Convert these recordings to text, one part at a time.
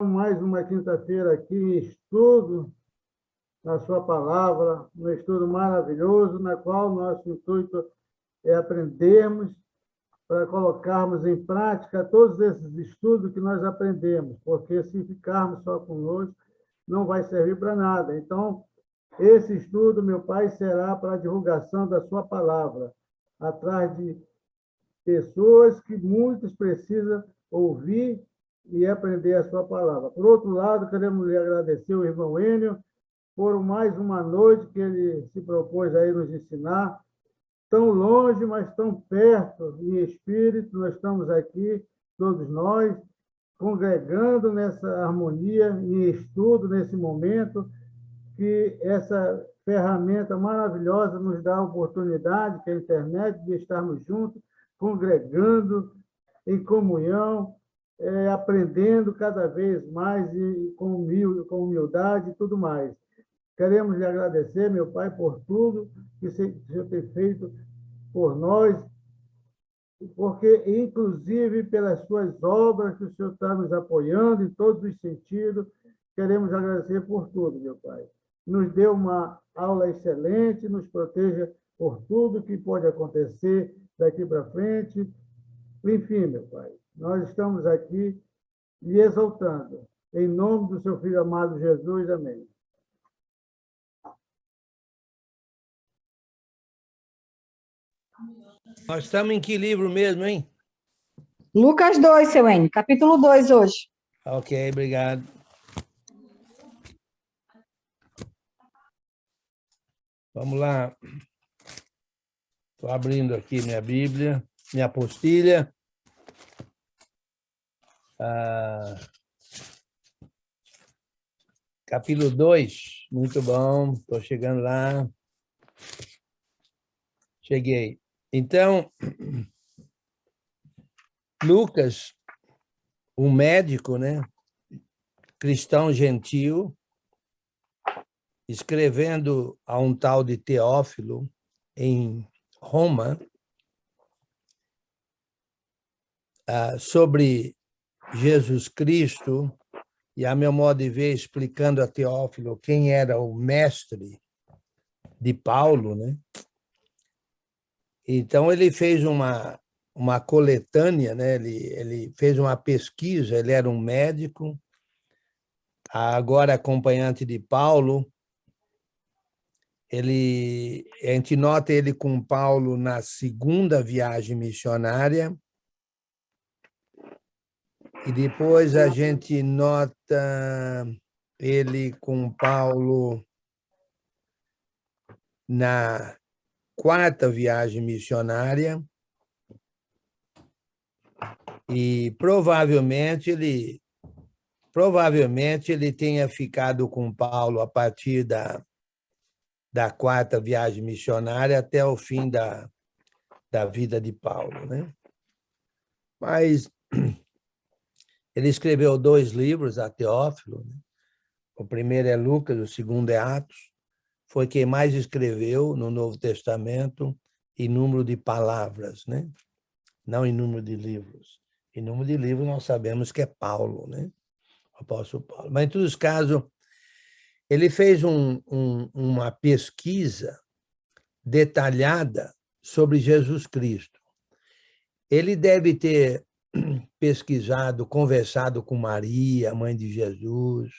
Mais uma quinta-feira aqui em estudo na sua palavra, um estudo maravilhoso, na qual nosso intuito é aprendermos para colocarmos em prática todos esses estudos que nós aprendemos, porque se ficarmos só conosco, não vai servir para nada. Então, esse estudo, meu Pai, será para a divulgação da sua palavra, atrás de pessoas que muitos precisam ouvir e aprender a sua palavra. Por outro lado, queremos lhe agradecer o irmão Enio por mais uma noite que ele se propôs a nos ensinar, tão longe, mas tão perto em espírito. Nós estamos aqui, todos nós, congregando nessa harmonia, em estudo nesse momento, que essa ferramenta maravilhosa nos dá a oportunidade, que é a internet, de estarmos juntos, congregando em comunhão, aprendendo cada vez mais e com humildade e tudo mais. Queremos lhe agradecer, meu Pai, por tudo que o Senhor tem feito por nós, porque, inclusive, pelas suas obras que o Senhor está nos apoiando em todos os sentidos, queremos agradecer por tudo, meu Pai. Nos dê uma aula excelente, nos proteja por tudo que pode acontecer daqui para frente. Enfim, meu Pai, nós estamos aqui lhe exaltando. Em nome do seu Filho amado Jesus, amém. Nós estamos em que livro mesmo, hein? Lucas 2, seu Enio, capítulo 2 hoje. Ok, obrigado. Vamos lá. Estou abrindo aqui minha Bíblia, minha apostila. Capítulo 2, muito bom, estou chegando lá. Cheguei. Então, Lucas, um médico, né? Cristão gentil, escrevendo a um tal de Teófilo em Roma, sobre Jesus Cristo, e a meu modo de ver, explicando a Teófilo quem era o mestre de Paulo, né? Então, ele fez uma coletânea, né? Ele fez uma pesquisa, ele era um médico, agora acompanhante de Paulo. A gente nota ele com Paulo na segunda viagem missionária, e depois a gente nota ele com Paulo na quarta viagem missionária, e provavelmente ele tenha ficado com Paulo a partir da quarta viagem missionária até o fim da vida de Paulo, né? Mas ele escreveu 2 livros a Teófilo, né? O primeiro é Lucas, o segundo é Atos. Foi quem mais escreveu no Novo Testamento em número de palavras, né? Não em número de livros. Em número de livros nós sabemos que é Paulo, né? O apóstolo Paulo. Mas, em todos os casos, ele fez uma pesquisa detalhada sobre Jesus Cristo. Ele deve ter pesquisado, conversado com Maria, mãe de Jesus,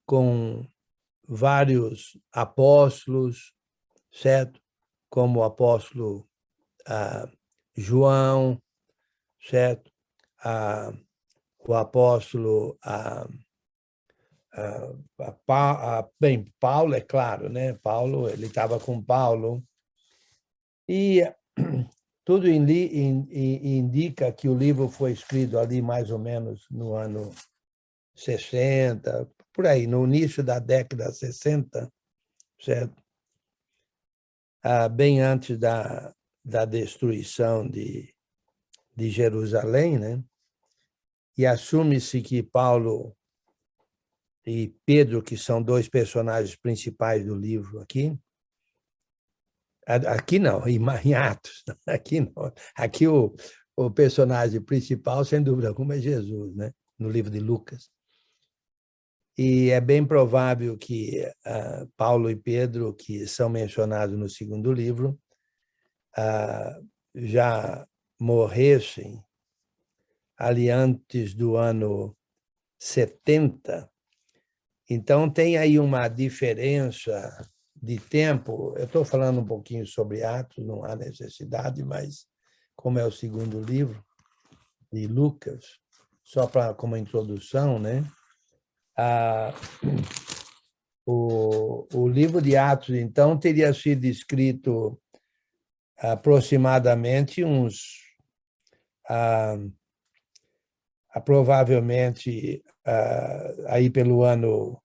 com vários apóstolos, certo? Como o apóstolo João, certo? O apóstolo bem, Paulo, é claro, né? Paulo, ele estava com Paulo, e tudo indica que o livro foi escrito ali mais ou menos no ano 60, por aí, no início da década 60, certo? Bem antes da destruição de Jerusalém, né? E assume-se que Paulo e Pedro, que são 2 personagens principais do livro aqui não, em Atos, aqui não. Aqui o personagem principal, sem dúvida alguma, é Jesus, né? No livro de Lucas. E é bem provável que Paulo e Pedro, que são mencionados no segundo livro, já morressem ali antes do ano 70. Então, tem aí uma diferença de tempo. Eu estou falando um pouquinho sobre Atos, não há necessidade, mas como é o segundo livro de Lucas, só como introdução, né? O livro de Atos, então, teria sido escrito aproximadamente provavelmente aí pelo ano,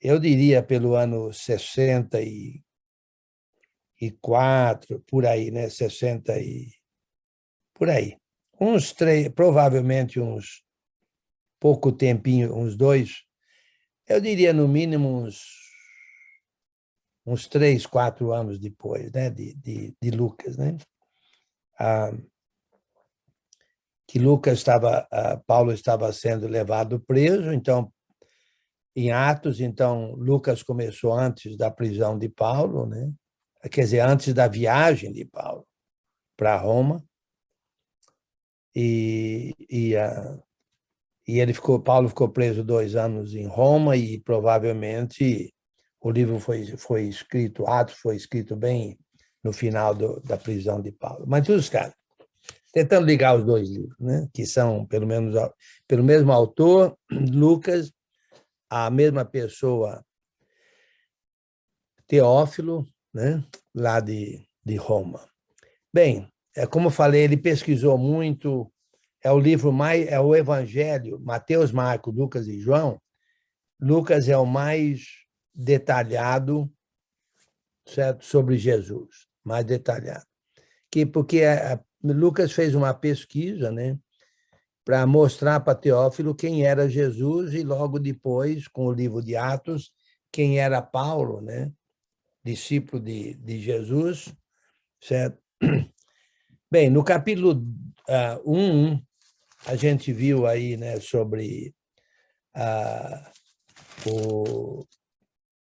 eu diria pelo ano 64, por aí, né? 60 por aí. Provavelmente uns pouco tempinho, uns 2, eu diria no mínimo uns 3, 4 anos depois, né, de Lucas, né? Que Paulo estava sendo levado preso, então, em Atos, então, Lucas começou antes da prisão de Paulo, né? Quer dizer, antes da viagem de Paulo para Roma, e Paulo ficou preso 2 anos em Roma, e provavelmente o livro foi escrito, Atos foi escrito bem no final da prisão de Paulo. Mas, todos os casos, tentando ligar os 2 livros, né? Que são, pelo menos, pelo mesmo autor, Lucas, a mesma pessoa, Teófilo, né? Lá de Roma. Bem, como eu falei, ele pesquisou muito, é o Evangelho, Mateus, Marcos, Lucas e João. Lucas é o mais detalhado, certo, sobre Jesus, mais detalhado. Porque Lucas fez uma pesquisa, né, para mostrar para Teófilo quem era Jesus, e logo depois, com o livro de Atos, quem era Paulo, né, discípulo de Jesus, certo? Bem, no capítulo 1, a gente viu aí, né, sobre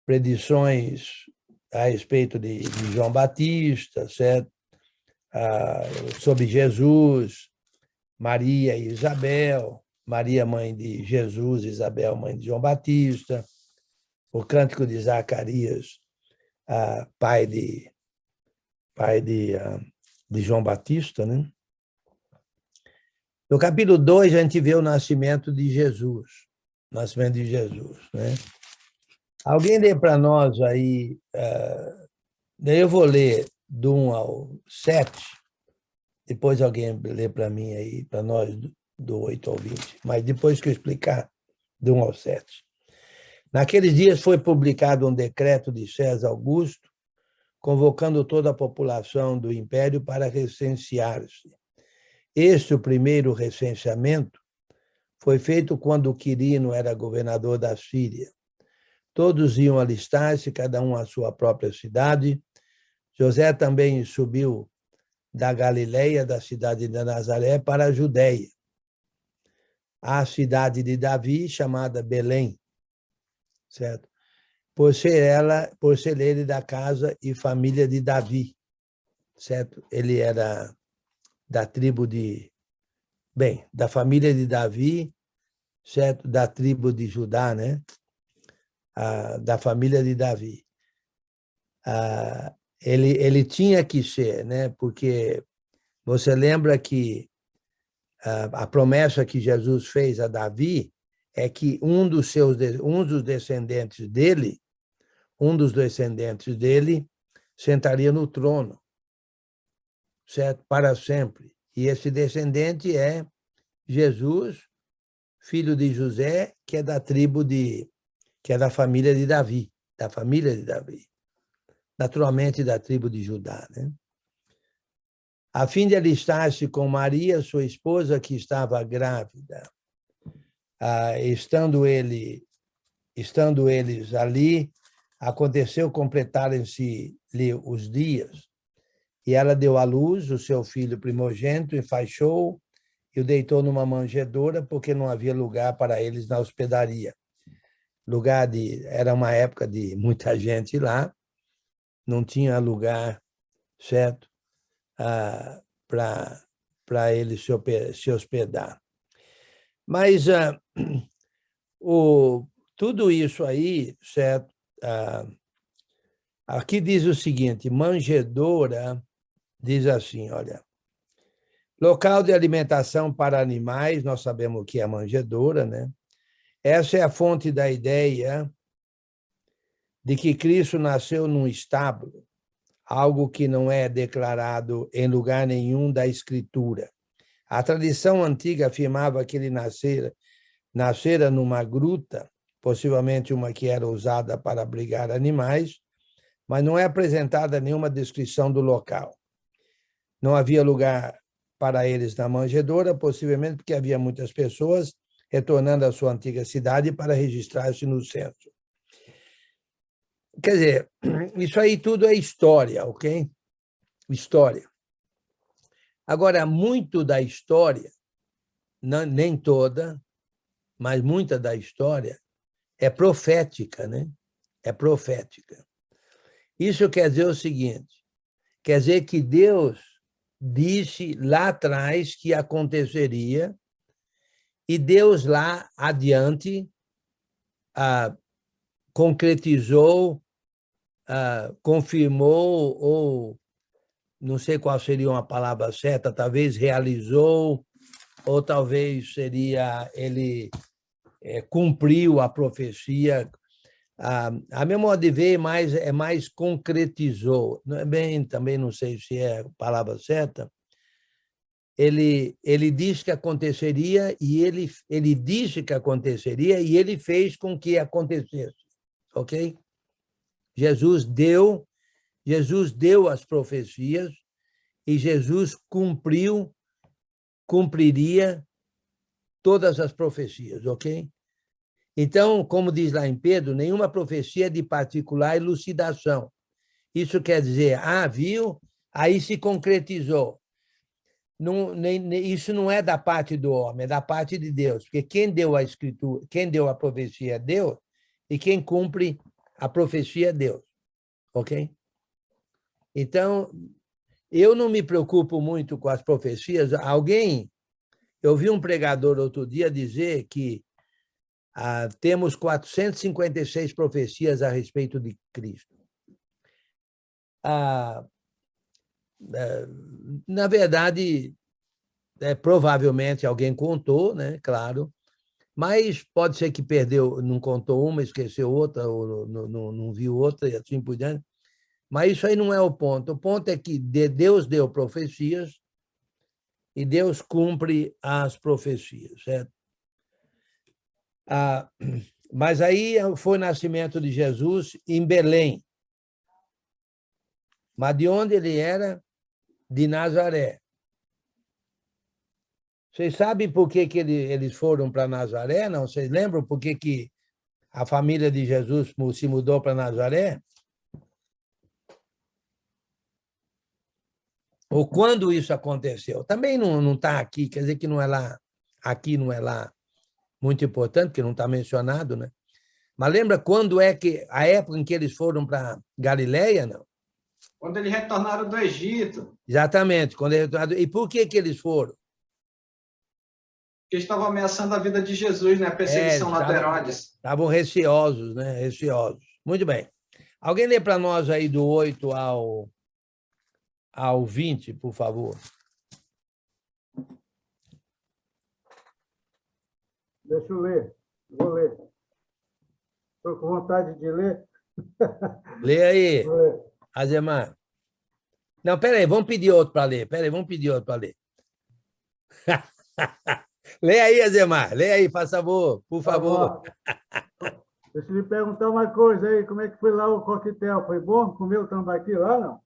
predições a respeito de João Batista, certo? Sobre Jesus, Maria e Isabel, Maria, mãe de Jesus, Isabel, mãe de João Batista, o cântico de Zacarias, pai de João Batista, né? No capítulo 2, a gente vê o nascimento de Jesus, né? Alguém lê para nós aí, eu vou ler do 1 ao 7, depois alguém lê para mim aí, para nós, do 8 ao 20, mas depois que eu explicar, do 1 ao 7. Naqueles dias foi publicado um decreto de César Augusto, convocando toda a população do império para recensear-se. O primeiro recenseamento foi feito quando Quirino era governador da Síria. Todos iam alistar-se, cada um à sua própria cidade. José também subiu da Galileia, da cidade de Nazaré, para a Judéia, a cidade de Davi, chamada Belém, certo? Por ser ele da casa e família de Davi, certo? Ele era da tribo da família de Davi, certo? Da tribo de Judá, né? Da família de Davi. Ele tinha que ser, né? Porque você lembra que a promessa que Jesus fez a Davi é que um dos descendentes dele sentaria no trono, certo? Para sempre. E esse descendente é Jesus, filho de José, que é da família de Davi, naturalmente da tribo de Judá, né? A fim de alistar-se com Maria, sua esposa, que estava grávida. Estando eles ali, aconteceu completarem-se-lhe os dias, E ela deu à luz o seu filho primogênito, enfaixou e o deitou numa manjedoura, porque não havia lugar para eles na hospedaria. Era uma época de muita gente lá, não tinha lugar, certo, para eles se hospedar. Mas tudo isso aí, certo? Aqui diz o seguinte, manjedoura, diz assim, olha, local de alimentação para animais, nós sabemos o que é manjedoura, né? Essa é a fonte da ideia de que Cristo nasceu num estábulo, algo que não é declarado em lugar nenhum da Escritura. A tradição antiga afirmava que ele nascera numa gruta, possivelmente uma que era usada para abrigar animais, mas não é apresentada nenhuma descrição do local. Não havia lugar para eles na manjedoura, possivelmente porque havia muitas pessoas retornando à sua antiga cidade para registrar-se no censo. Quer dizer, isso aí tudo é história, ok? História. Agora, muito da história, nem toda, mas muita da história é profética, né? É profética. Isso quer dizer o seguinte, quer dizer que Deus disse lá atrás que aconteceria e Deus lá adiante concretizou, confirmou, ou não sei qual seria uma palavra certa, talvez realizou, ou talvez seria ele cumpriu a profecia. A meu modo de ver, é mais concretizou. Não é bem, também não sei se é a palavra certa. Ele disse que aconteceria e ele disse que aconteceria e ele fez com que acontecesse, ok? Jesus deu as profecias e Jesus cumpriria todas as profecias, ok? Então, como diz lá em Pedro, nenhuma profecia é de particular elucidação. Isso quer dizer, viu? Aí se concretizou. Não, isso não é da parte do homem, é da parte de Deus, porque quem deu a escritura, quem deu a profecia é Deus, e quem cumpre a profecia é Deus, ok? Então, eu não me preocupo muito com as profecias. Eu vi um pregador outro dia dizer que temos 456 profecias a respeito de Cristo. Na verdade, provavelmente alguém contou, né? Claro, mas pode ser que perdeu, não contou uma, esqueceu outra, ou não viu outra, e assim por diante. Mas isso aí não é o ponto. O ponto é que Deus deu profecias e Deus cumpre as profecias, certo? Mas aí foi o nascimento de Jesus em Belém. Mas de onde ele era? De Nazaré. Vocês sabem por que eles foram para Nazaré? Não? Vocês lembram por que a família de Jesus se mudou para Nazaré? Ou quando isso aconteceu? Também não está aqui, quer dizer que não é lá, aqui não é lá muito importante, que não está mencionado, né? Mas lembra quando a época em que eles foram para Galileia, não? Quando eles retornaram do Egito. Exatamente, quando eles retornaram. E por que eles foram? Porque estavam ameaçando a vida de Jesus, né? A perseguição lá do Herodes. Estavam receosos, né? Receosos. Muito bem. Alguém lê para nós aí do 8 ao 20, por favor. Deixa eu ler. Vou ler. Estou com vontade de ler. Lê aí, Vou ler. Azemar. Não, peraí, vamos pedir outro para ler. Peraí, vamos pedir outro para ler. Lê aí, Azemar. Lê aí, faz favor, por favor. Deixa eu lhe perguntar uma coisa aí. Como é que foi lá o coquetel? Foi bom? Comeu o tambaqui lá, não?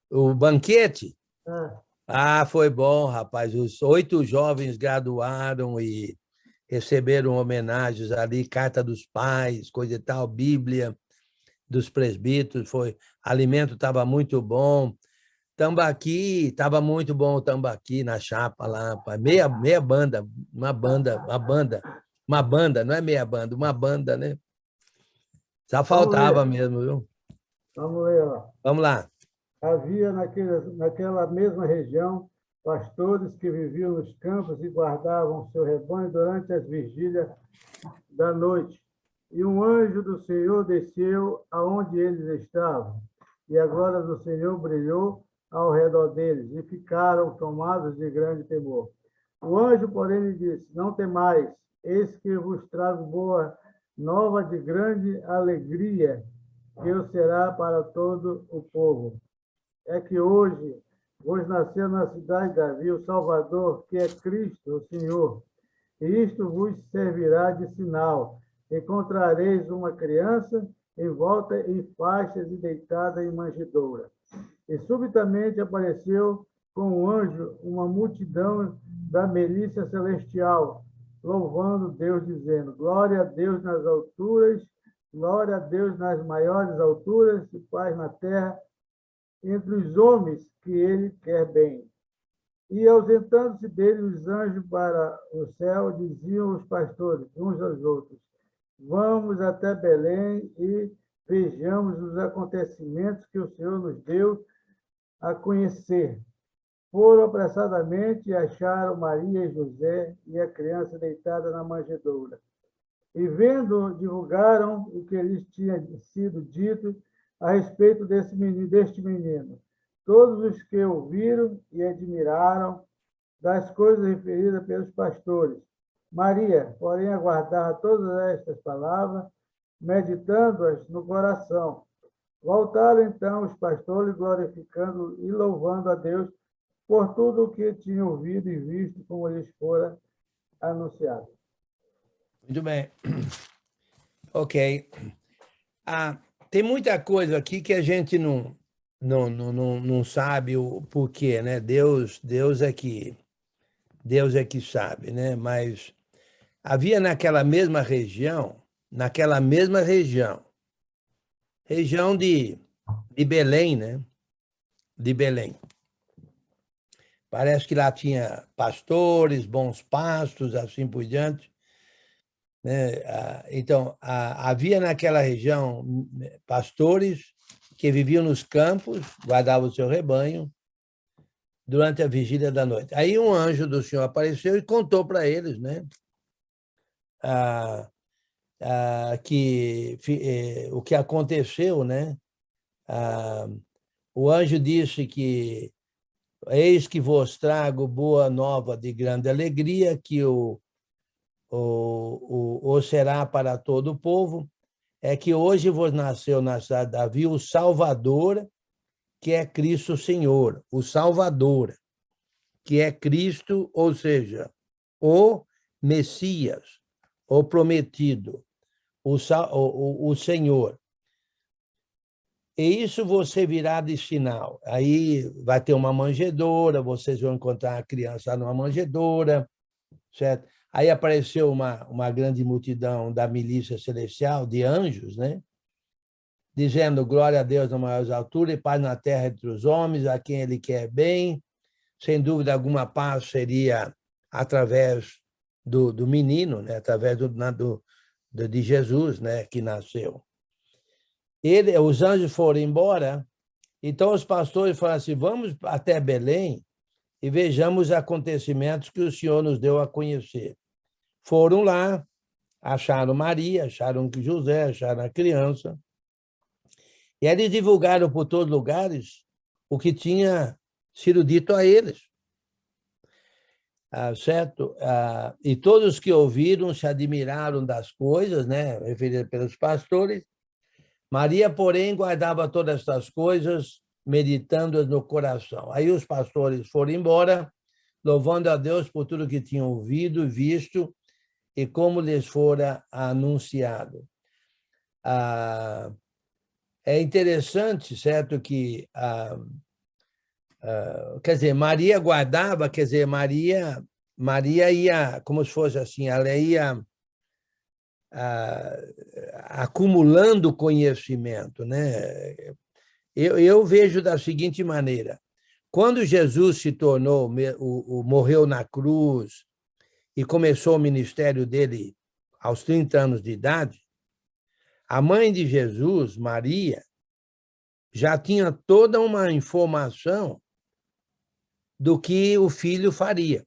O banquete? É. Foi bom, rapaz. Os 8 jovens graduaram e receberam homenagens ali, carta dos pais, coisa e tal, Bíblia dos presbíteros, alimento estava muito bom, Tambaqui, estava muito bom o tambaqui na chapa lá, meia banda, uma banda, não é meia banda, uma banda, né? Só faltava mesmo, viu? Vamos ler, ó. Vamos lá. Havia naquela mesma região pastores que viviam nos campos e guardavam seu rebanho durante as vigílias da noite. E um anjo do Senhor desceu aonde eles estavam, e a glória do Senhor brilhou ao redor deles, e ficaram tomados de grande temor. O anjo, porém, lhe disse: não temais, eis que vos trago boa nova de grande alegria, que o será para todo o povo. É que hoje vos nasceu na cidade de Davi o Salvador, que é Cristo, o Senhor. E isto vos servirá de sinal. Encontrareis uma criança envolta em faixas e deitada em manjedoura. E subitamente apareceu com um anjo uma multidão da milícia celestial, louvando Deus, dizendo: glória a Deus nas alturas, glória a Deus nas maiores alturas, e paz na terra entre os homens que ele quer bem. E, ausentando-se dele os anjos para o céu, diziam os pastores uns aos outros: vamos até Belém e vejamos os acontecimentos que o Senhor nos deu a conhecer. Foram apressadamente e acharam Maria e José e a criança deitada na manjedoura. E, vendo, divulgaram o que lhes tinha sido dito a respeito deste menino. Todos os que ouviram e admiraram das coisas referidas pelos pastores. Maria, porém, aguardava todas estas palavras, meditando-as no coração. Voltaram, então, os pastores, glorificando e louvando a Deus por tudo o que tinham ouvido e visto, como lhes fora anunciado. Muito bem. Ok. Tem muita coisa aqui que a gente não sabe o porquê, né? Deus é que sabe, né? Mas havia naquela mesma região região de Belém, né? De Belém. Parece que lá tinha pastores, bons pastos, assim por diante. Né? Então, havia naquela região pastores que viviam nos campos, guardavam o seu rebanho durante a vigília da noite. Aí um anjo do Senhor apareceu e contou para eles, né, o que aconteceu, né? O anjo disse que eis que vos trago boa nova de grande alegria, que o será para todo o povo, é que hoje vos nasceu na cidade de Davi o Salvador, que é Cristo Senhor, o Salvador, que é Cristo, ou seja, o Messias, o prometido, o Senhor. E isso você virá de sinal. Aí vai ter uma manjedoura, vocês vão encontrar a criança numa manjedoura, certo? Aí apareceu uma grande multidão da milícia celestial, de anjos, né? Dizendo: glória a Deus nas maiores alturas e paz na terra entre os homens, a quem ele quer bem. Sem dúvida alguma, paz seria através do menino, né? Através de Jesus, né? Que nasceu. Os anjos foram embora, então os pastores falaram assim: vamos até Belém e vejamos os acontecimentos que o Senhor nos deu a conhecer. Foram lá, acharam Maria, acharam José, acharam a criança, e eles divulgaram por todos os lugares o que tinha sido dito a eles. Certo? E todos que ouviram se admiraram das coisas, né, referidas pelos pastores. Maria, porém, guardava todas estas coisas, meditando-as no coração. Aí os pastores foram embora, louvando a Deus por tudo que tinham ouvido e visto e como lhes fora anunciado. É interessante, certo, que quer dizer, Maria guardava, quer dizer, Maria ia, como se fosse assim, ela ia acumulando conhecimento, né? Eu vejo da seguinte maneira: Quando Jesus se tornou, morreu na cruz e começou o ministério dele aos 30 anos de idade, a mãe de Jesus, Maria, já tinha toda uma informação do que o filho faria,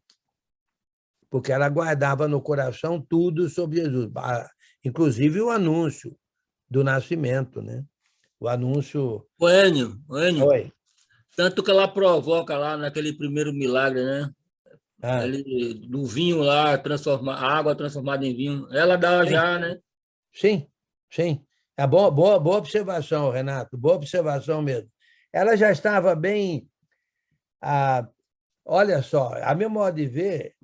porque ela guardava no coração tudo sobre Jesus, inclusive o anúncio do nascimento, né? O anúncio... Enio, Oi. tanto que ela provoca lá naquele primeiro milagre, né? Ele, do vinho lá, a água transformada em vinho, ela dá sim. Já, né? Sim, sim. É boa observação, Renato, boa observação mesmo. Ela já estava bem... olha só, a meu modo de ver,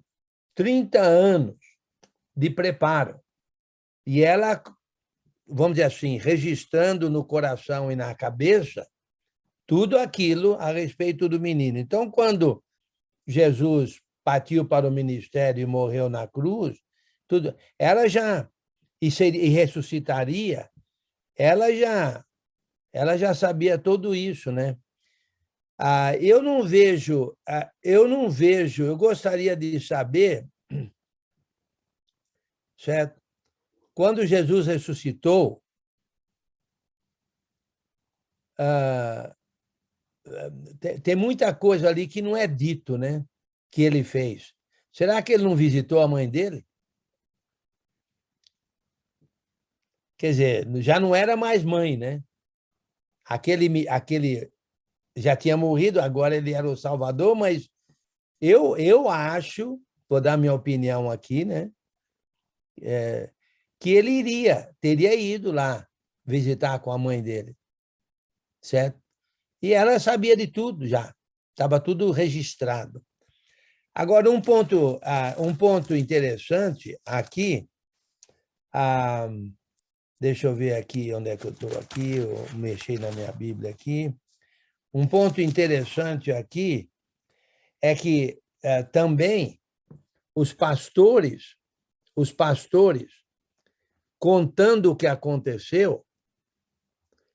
30 anos de preparo. E ela, vamos dizer assim, registrando no coração e na cabeça tudo aquilo a respeito do menino. Então, quando Jesus partiu para o ministério e morreu na cruz, ela já, e ressuscitaria, ela já sabia tudo isso, né? Eu não vejo, eu gostaria de saber, certo? Quando Jesus ressuscitou, tem muita coisa ali que não é dito, né? Que ele fez. Será que ele não visitou a mãe dele? Quer dizer, já não era mais mãe, né? Aquele já tinha morrido, agora ele era o Salvador, mas eu acho, vou dar minha opinião aqui, né? Que ele teria ido lá visitar com a mãe dele, certo? E ela sabia de tudo já, estava tudo registrado. Agora, um ponto interessante aqui, deixa eu ver aqui onde é que eu estou aqui, eu mexi na minha Bíblia aqui. Um ponto interessante aqui é que também os pastores, contando o que aconteceu,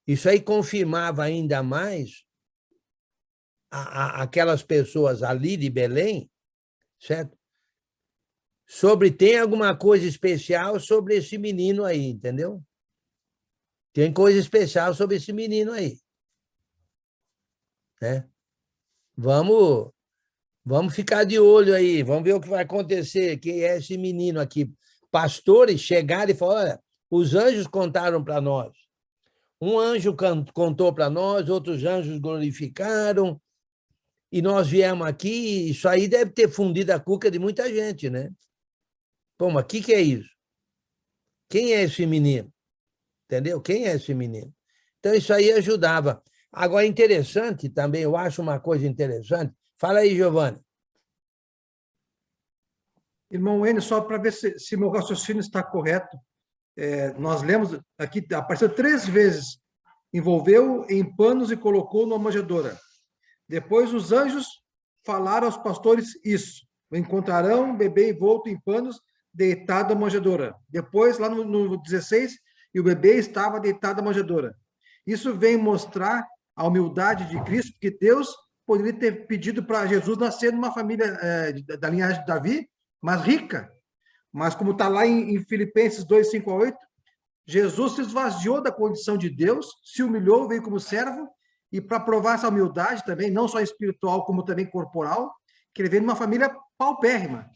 isso aí confirmava ainda mais aquelas pessoas ali de Belém, certo? Tem alguma coisa especial sobre esse menino aí, entendeu? Tem coisa especial sobre esse menino aí, né? Vamos ficar de olho aí, vamos ver o que vai acontecer. Quem é esse menino aqui? Pastores chegaram e falaram: olha, os anjos contaram para nós. Um anjo contou para nós, outros anjos glorificaram, e nós viemos aqui. Isso aí deve ter fundido a cuca de muita gente, né? Pô, mas o que é isso? Quem é esse menino? Entendeu? Quem é esse menino? Então, isso aí ajudava. Agora, interessante também, eu acho uma coisa interessante. Fala aí, Giovanni. Irmão Enio, só para ver se meu raciocínio está correto. Nós lemos aqui, apareceu 3 vezes, envolveu em panos e colocou numa manjedoura. Depois os anjos falaram aos pastores isso: encontrarão um bebê envolto em panos, deitado na manjedoura. Depois, lá no 16, e o bebê estava deitado na manjedoura. Isso vem mostrar a humildade de Cristo, porque Deus poderia ter pedido para Jesus nascer numa família da linhagem de Davi, mas rica. Mas como está lá em Filipenses 2, 5 a 8, Jesus se esvaziou da condição de Deus, se humilhou, veio como servo, e para provar essa humildade também, não só espiritual, como também corporal, que ele veio numa família paupérrima.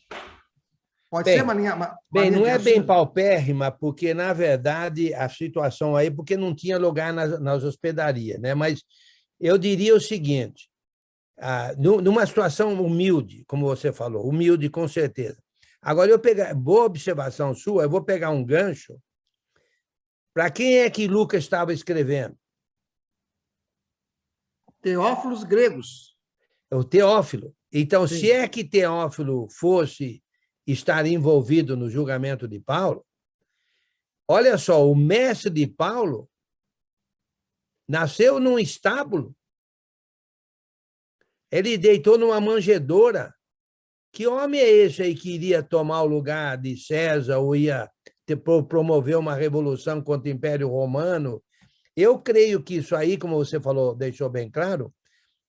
Pode ser uma linha... Bem, não é bem paupérrima, porque, na verdade, a situação aí, porque não tinha lugar nas hospedarias, né? Mas eu diria o seguinte, numa situação humilde, como você falou, humilde com certeza. Agora, boa observação sua, eu vou pegar um gancho. Para quem é que Lucas estava escrevendo? Teófilos gregos. O Teófilo. Então, Sim. se é que Teófilo fosse estar envolvido no julgamento de Paulo, olha só, o mestre de Paulo nasceu num estábulo. Ele deitou numa manjedoura. Que homem é esse aí que iria tomar o lugar de César ou ia promover uma revolução contra o Império Romano? Eu creio que isso aí, como você falou, deixou bem claro,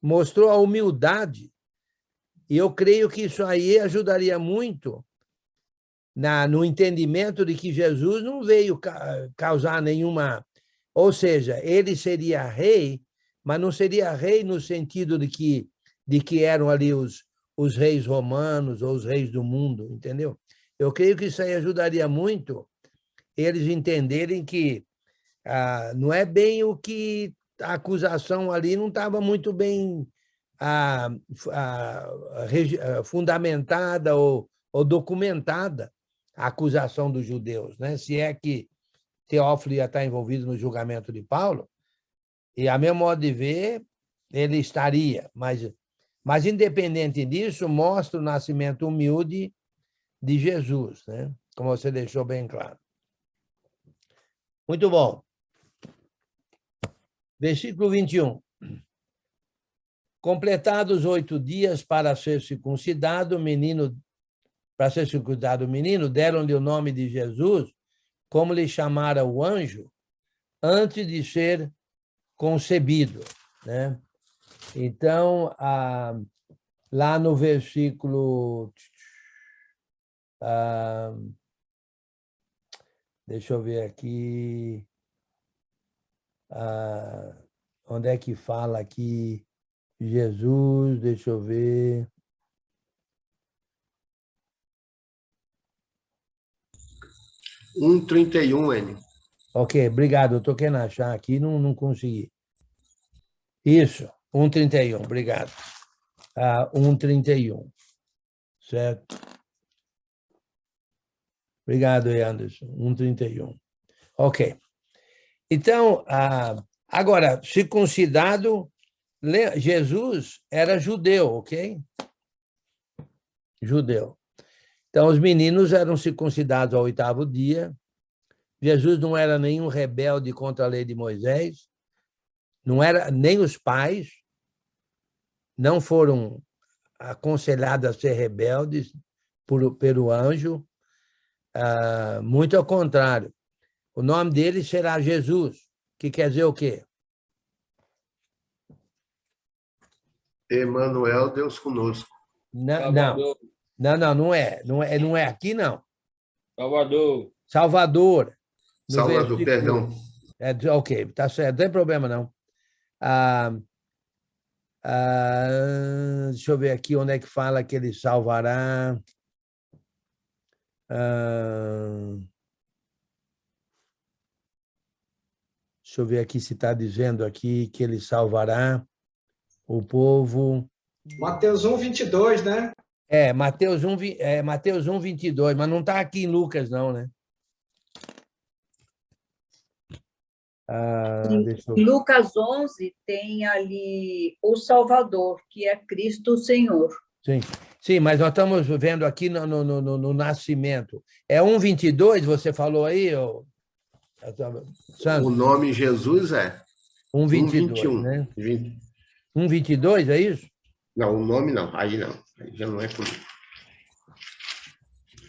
mostrou a humildade. E eu creio que isso aí ajudaria muito no entendimento de que Jesus não veio causar nenhuma... Ou seja, ele seria rei, mas não seria rei no sentido de que eram ali os reis romanos ou os reis do mundo, entendeu? Eu creio que isso aí ajudaria muito eles entenderem que não é bem o que a acusação ali não estava muito bem fundamentada ou documentada, a acusação dos judeus, né? Se é que Teófilo ia estar envolvido no julgamento de Paulo, e, a meu modo de ver, ele estaria, mas independente disso, mostra o nascimento humilde de Jesus, né? Como você deixou bem claro. Muito bom. Versículo 21. Completados 8 dias para ser circuncidado o menino, deram-lhe o nome de Jesus, como lhe chamara o anjo, antes de ser concebido, né? Então, lá no versículo... deixa eu ver aqui... onde é que fala aqui Jesus? Deixa eu ver... 1:31, Enio. Ok, obrigado. Eu estou querendo achar aqui, não consegui. Isso, 1:31, obrigado. 1:31, certo? Obrigado, Anderson. 1:31. Ok. Então, agora, circuncidado, Jesus era judeu, ok? Judeu. Então, os meninos eram circuncidados ao 8º dia. Jesus não era nenhum rebelde contra a lei de Moisés, não era nem os pais, não foram aconselhados a ser rebeldes pelo anjo, muito ao contrário. O nome dele será Jesus, que quer dizer o quê? Emanuel, Deus conosco. Não é aqui, não. Salvador. Salvador. Salvador, perdão. Ok, tá certo, não tem problema, não. Deixa eu ver aqui onde é que fala que ele salvará. Deixa eu ver aqui se está dizendo aqui que ele salvará o povo. Mateus 1:22, né? Mateus 1:22, mas não está aqui em Lucas, não, né? Em Lucas 11 tem ali o Salvador, que é Cristo o Senhor. Sim, mas nós estamos vendo aqui no nascimento. É 1:22, você falou aí, Sandro? O nome Jesus é 1:21, né? 1:22, é isso? Não, o nome não, aí não. Aí já não é comigo.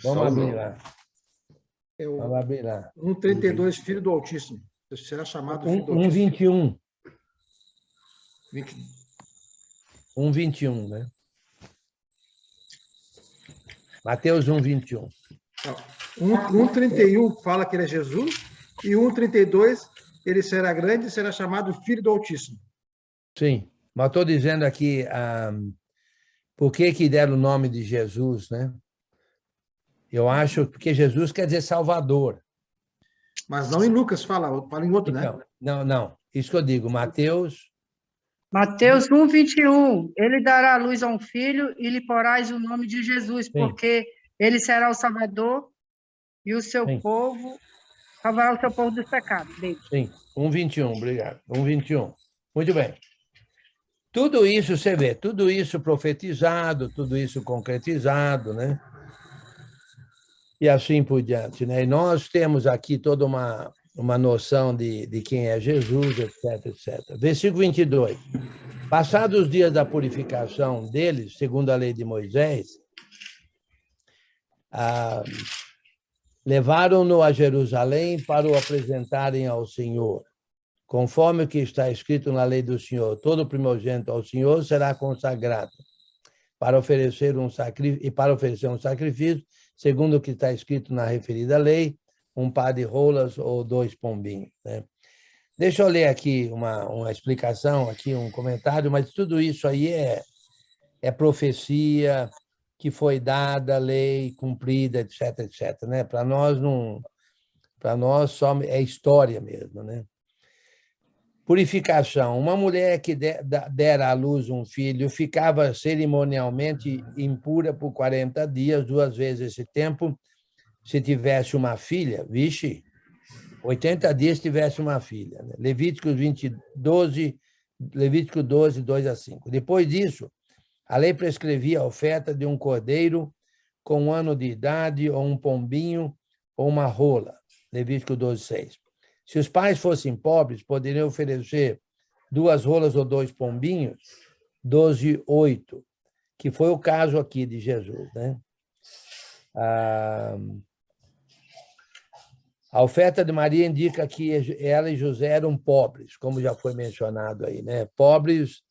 Vamos abrir lá. Vamos abrir lá. 1:32, filho do Altíssimo. Será chamado filho do Altíssimo. Altíssimo. 1:21, né? Mateus 1:21. 1:31 fala que ele é Jesus, e 1:32 ele será grande e será chamado filho do Altíssimo. Sim, mas estou dizendo aqui por que deram o nome de Jesus, né? Eu acho porque Jesus quer dizer Salvador. Mas não em Lucas, fala em outro, então, né? Não. Isso que eu digo, Mateus 1:21, ele dará à luz a um filho e lhe porás o nome de Jesus, porque ele será o Salvador e o seu povo, salvará o seu povo dos pecados dele. Sim, 1:21, obrigado. 1:21. Muito bem. Tudo isso, você vê, tudo isso profetizado, tudo isso concretizado, né? E assim por diante, né? E nós temos aqui toda uma noção de quem é Jesus, etc, etc. Versículo 22. Passados os dias da purificação deles, segundo a lei de Moisés, levaram-no a Jerusalém para o apresentarem ao Senhor. conforme o que está escrito na lei do Senhor, todo primogênito ao Senhor será consagrado para oferecer um sacrifício, segundo o que está escrito na referida lei, um par de rolas ou 2 pombinhos, né? Deixa eu ler aqui uma explicação, aqui um comentário, mas tudo isso aí é profecia que foi dada, lei cumprida, etc, etc, né? Para nós só é história mesmo, né? Purificação. Uma mulher que dera à luz um filho ficava cerimonialmente impura por 40 dias, 2 vezes esse tempo, se tivesse uma filha, 80 dias se tivesse uma filha. Né? Levítico 12, 2 a 5. Depois disso, a lei prescrevia a oferta de um cordeiro com 1 ano de idade, ou um pombinho, ou uma rola. Levítico 12, 6. Se os pais fossem pobres, poderiam oferecer 2 rolas ou 2 pombinhos, 12, 8, que foi o caso aqui de Jesus, né? A oferta de Maria indica que ela e José eram pobres, como já foi mencionado aí, né? Pobres,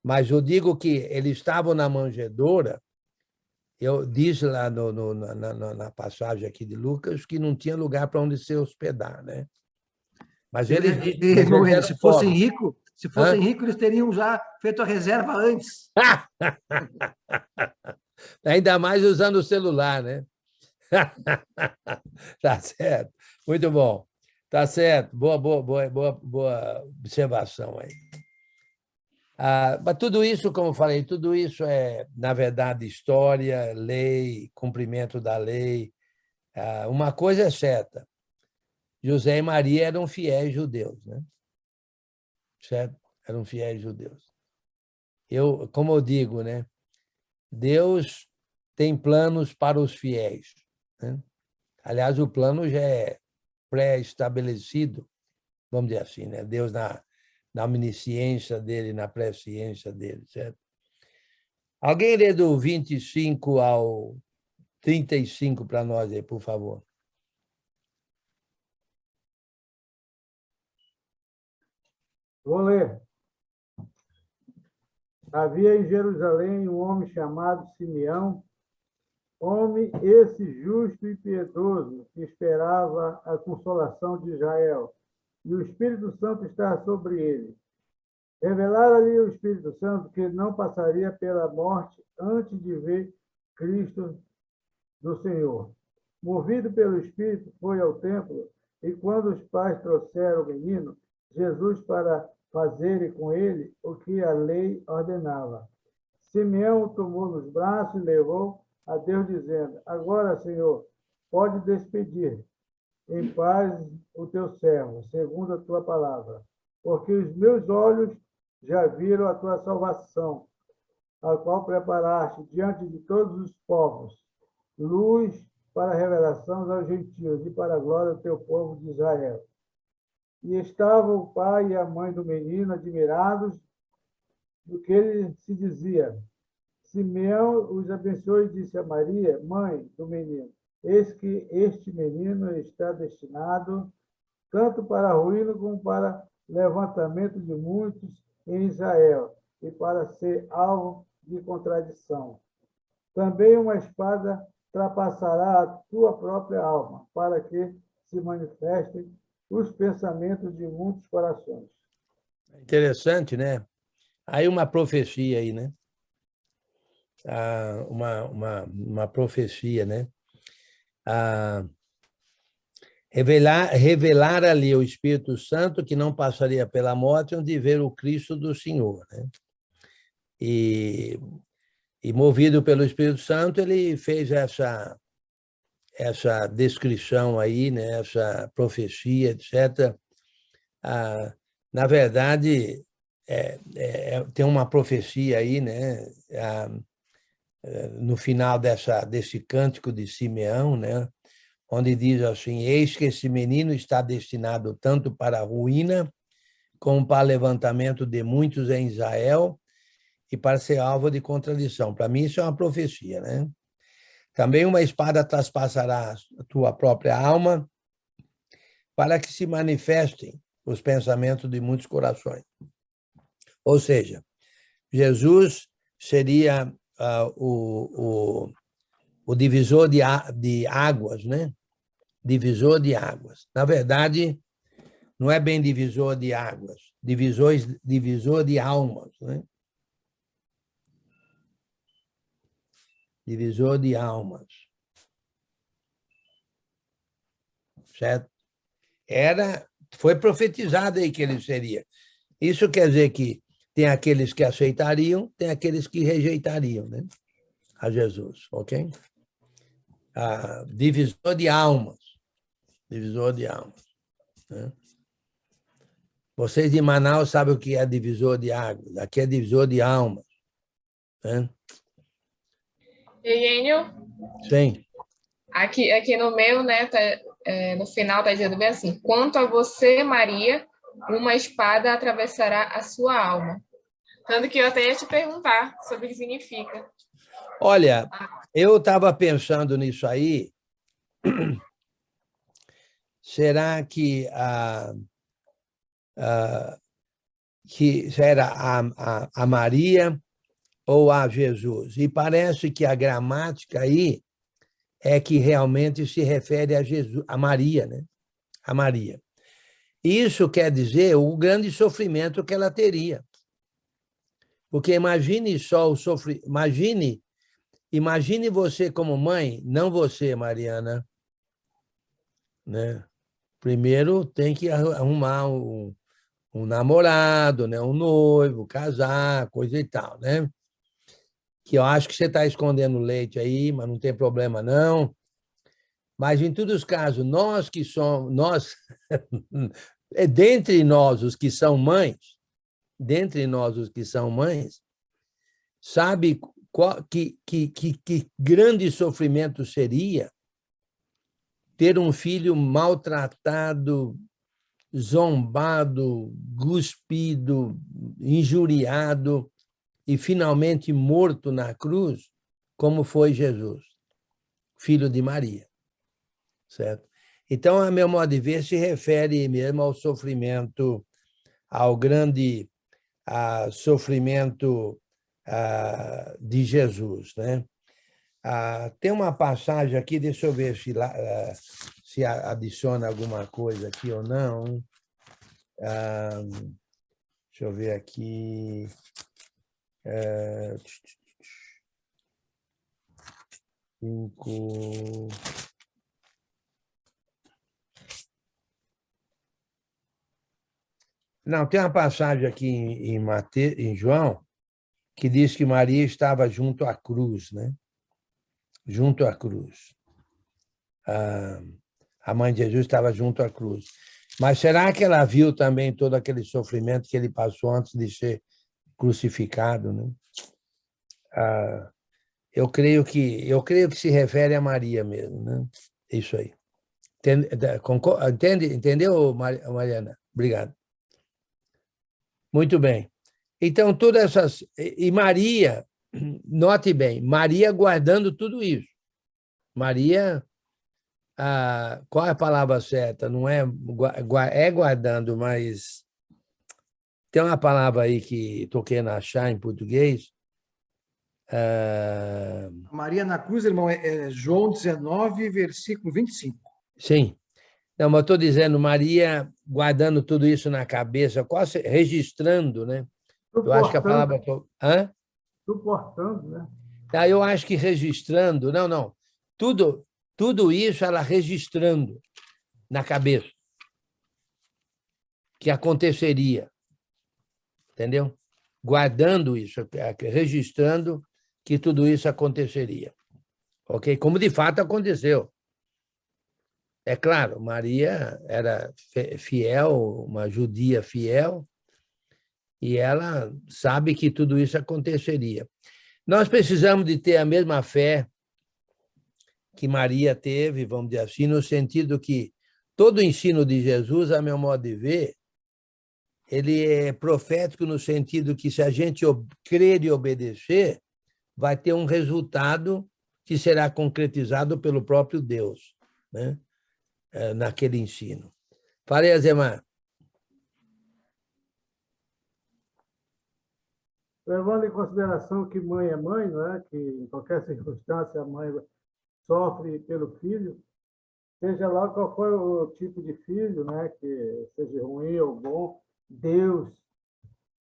mas eu digo que eles estavam na manjedoura. Eu disse lá na passagem aqui de Lucas que não tinha lugar para onde se hospedar, né? Mas eles se fossem ricos, eles teriam já feito a reserva antes. Ainda mais usando o celular, né? Tá certo. Muito bom. Tá certo. Boa observação aí. Mas tudo isso, como eu falei, tudo isso é, na verdade, história, lei, cumprimento da lei. Uma coisa é certa, José e Maria eram fiéis judeus, né? Certo? Eram fiéis judeus. Como eu digo, né? Deus tem planos para os fiéis, né? Aliás, o plano já é pré-estabelecido, vamos dizer assim, né? Deus na omnisciência dele, na presciência dele, certo? Alguém lê do 25 ao 35 para nós aí, por favor. Vou ler. Havia em Jerusalém um homem chamado Simeão, homem esse justo e piedoso, que esperava a consolação de Israel, e o Espírito Santo está sobre ele. Revelara-lhe o Espírito Santo que não passaria pela morte antes de ver Cristo do Senhor. Movido pelo Espírito, foi ao templo, e quando os pais trouxeram o menino, Jesus, para fazerem com ele o que a lei ordenava. Simeão o tomou nos braços e levou a Deus, dizendo: Agora, Senhor, pode despedir em paz o teu servo, segundo a tua palavra, porque os meus olhos já viram a tua salvação, a qual preparaste diante de todos os povos, luz para a revelação aos gentios e para a glória do teu povo de Israel. E estavam o pai e a mãe do menino admirados do que ele se dizia. Simeão os abençoou e disse a Maria, mãe do menino: Eis que este menino está destinado tanto para a ruína como para levantamento de muitos em Israel, e para ser alvo de contradição. Também uma espada trapassará a tua própria alma, para que se manifestem os pensamentos de muitos corações. Interessante, né? Aí uma profecia aí, né? Uma profecia, né? Revelar ali o Espírito Santo que não passaria pela morte onde ver o Cristo do Senhor, né? E movido pelo Espírito Santo, ele fez essa descrição aí, né? Essa profecia, etc. Na verdade, tem uma profecia aí, né? No final desse cântico de Simeão, né? Onde diz assim: eis que esse menino está destinado tanto para a ruína como para o levantamento de muitos em Israel e para ser alvo de contradição. Para mim, isso é uma profecia, né? Também uma espada traspassará a tua própria alma para que se manifestem os pensamentos de muitos corações. Ou seja, Jesus seria o divisor de águas, né? Divisor de águas. Na verdade, não é bem divisor de águas, divisor de almas, né? Divisor de almas. Certo? Foi profetizado aí que ele seria. Isso quer dizer que tem aqueles que aceitariam, tem aqueles que rejeitariam, né? A Jesus, ok? Divisor de almas. Divisor de almas. Né? Vocês de Manaus sabem o que é divisor de águas. Aqui é divisor de almas. Né? Eugênio? Sim. Aqui no meu, né, no final está dizendo bem assim: quanto a você, Maria, uma espada atravessará a sua alma. Tanto que eu até ia te perguntar sobre o que significa. Olha, eu estava pensando nisso aí. Será que era a Maria ou a Jesus? E parece que a gramática aí é que realmente se refere a Jesus, a Maria, né? A Maria. Isso quer dizer o grande sofrimento que ela teria. Porque imagine só o sofrimento. Imagine você como mãe, não você, Mariana, né? Primeiro tem que arrumar um namorado, né? Um noivo, casar, coisa e tal, né? Que eu acho que você está escondendo leite aí, mas não tem problema, não. Mas, em todos os casos, dentre nós, os que são mães, sabe que grande sofrimento seria ter um filho maltratado, zombado, cuspido, injuriado e finalmente morto na cruz, como foi Jesus, filho de Maria. Certo? Então, a meu modo de ver, se refere mesmo ao sofrimento, ao grande sofrimento de Jesus, né? Tem uma passagem aqui, deixa eu ver se adiciona alguma coisa aqui ou não. Deixa eu ver aqui. Não, tem uma passagem aqui em João que diz que Maria estava junto à cruz, né? Junto à cruz. A mãe de Jesus estava junto à cruz. Mas será que ela viu também todo aquele sofrimento que ele passou antes de ser crucificado, né? Eu creio que se refere a Maria mesmo, né? Isso aí. Entendeu, Mariana? Obrigado. Muito bem. Então, todas essas... E Maria, note bem, Maria guardando tudo isso. Maria, qual é a palavra certa? Não é guardando, mas tem uma palavra aí que estou querendo achar em português. Maria na cruz, irmão, é João 19, versículo 25. Sim. Não, mas estou dizendo, Maria guardando tudo isso na cabeça, quase registrando, né? Eu acho que a palavra... Suportando, né? Eu acho que registrando... Não. Tudo isso ela registrando na cabeça. Que aconteceria. Entendeu? Guardando isso, registrando que tudo isso aconteceria. Ok? Como de fato aconteceu. É claro, Maria era fiel, uma judia fiel, e ela sabe que tudo isso aconteceria. Nós precisamos de ter a mesma fé que Maria teve, vamos dizer assim, no sentido que todo o ensino de Jesus, a meu modo de ver, ele é profético no sentido que se a gente crer e obedecer, vai ter um resultado que será concretizado pelo próprio Deus, né? Naquele ensino. Falei, Azemar. levando em consideração que mãe é mãe, não é? Que em qualquer circunstância a mãe sofre pelo filho, seja lá qual for o tipo de filho, né? Que seja ruim ou bom, Deus,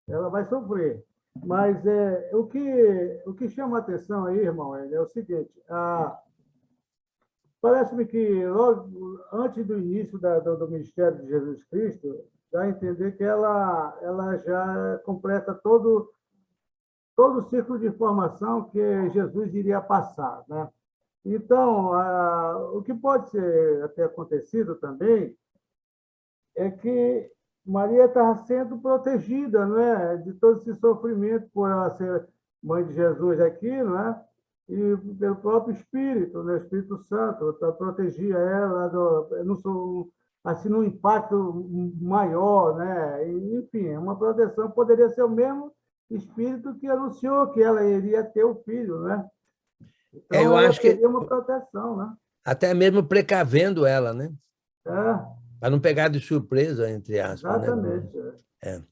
ela vai sofrer. Mas o que chama a atenção aí, irmão, é o seguinte: parece-me que logo antes do início do ministério de Jesus Cristo, dá a entender que ela já completa todo o ciclo de formação que Jesus iria passar, né? Então, o que pode ter acontecido também é que Maria estava sendo protegida, não é, de todo esse sofrimento por ela ser mãe de Jesus aqui, não é? E pelo próprio Espírito, né? O Espírito Santo protegia ela, assim, num impacto maior, né? E, enfim, uma proteção poderia ser o mesmo Espírito que anunciou que ela iria ter o filho, né? Então, eu acho que teria uma proteção, né? até mesmo precavendo ela, né? Para não pegar de surpresa, entre aspas. Exatamente. Né?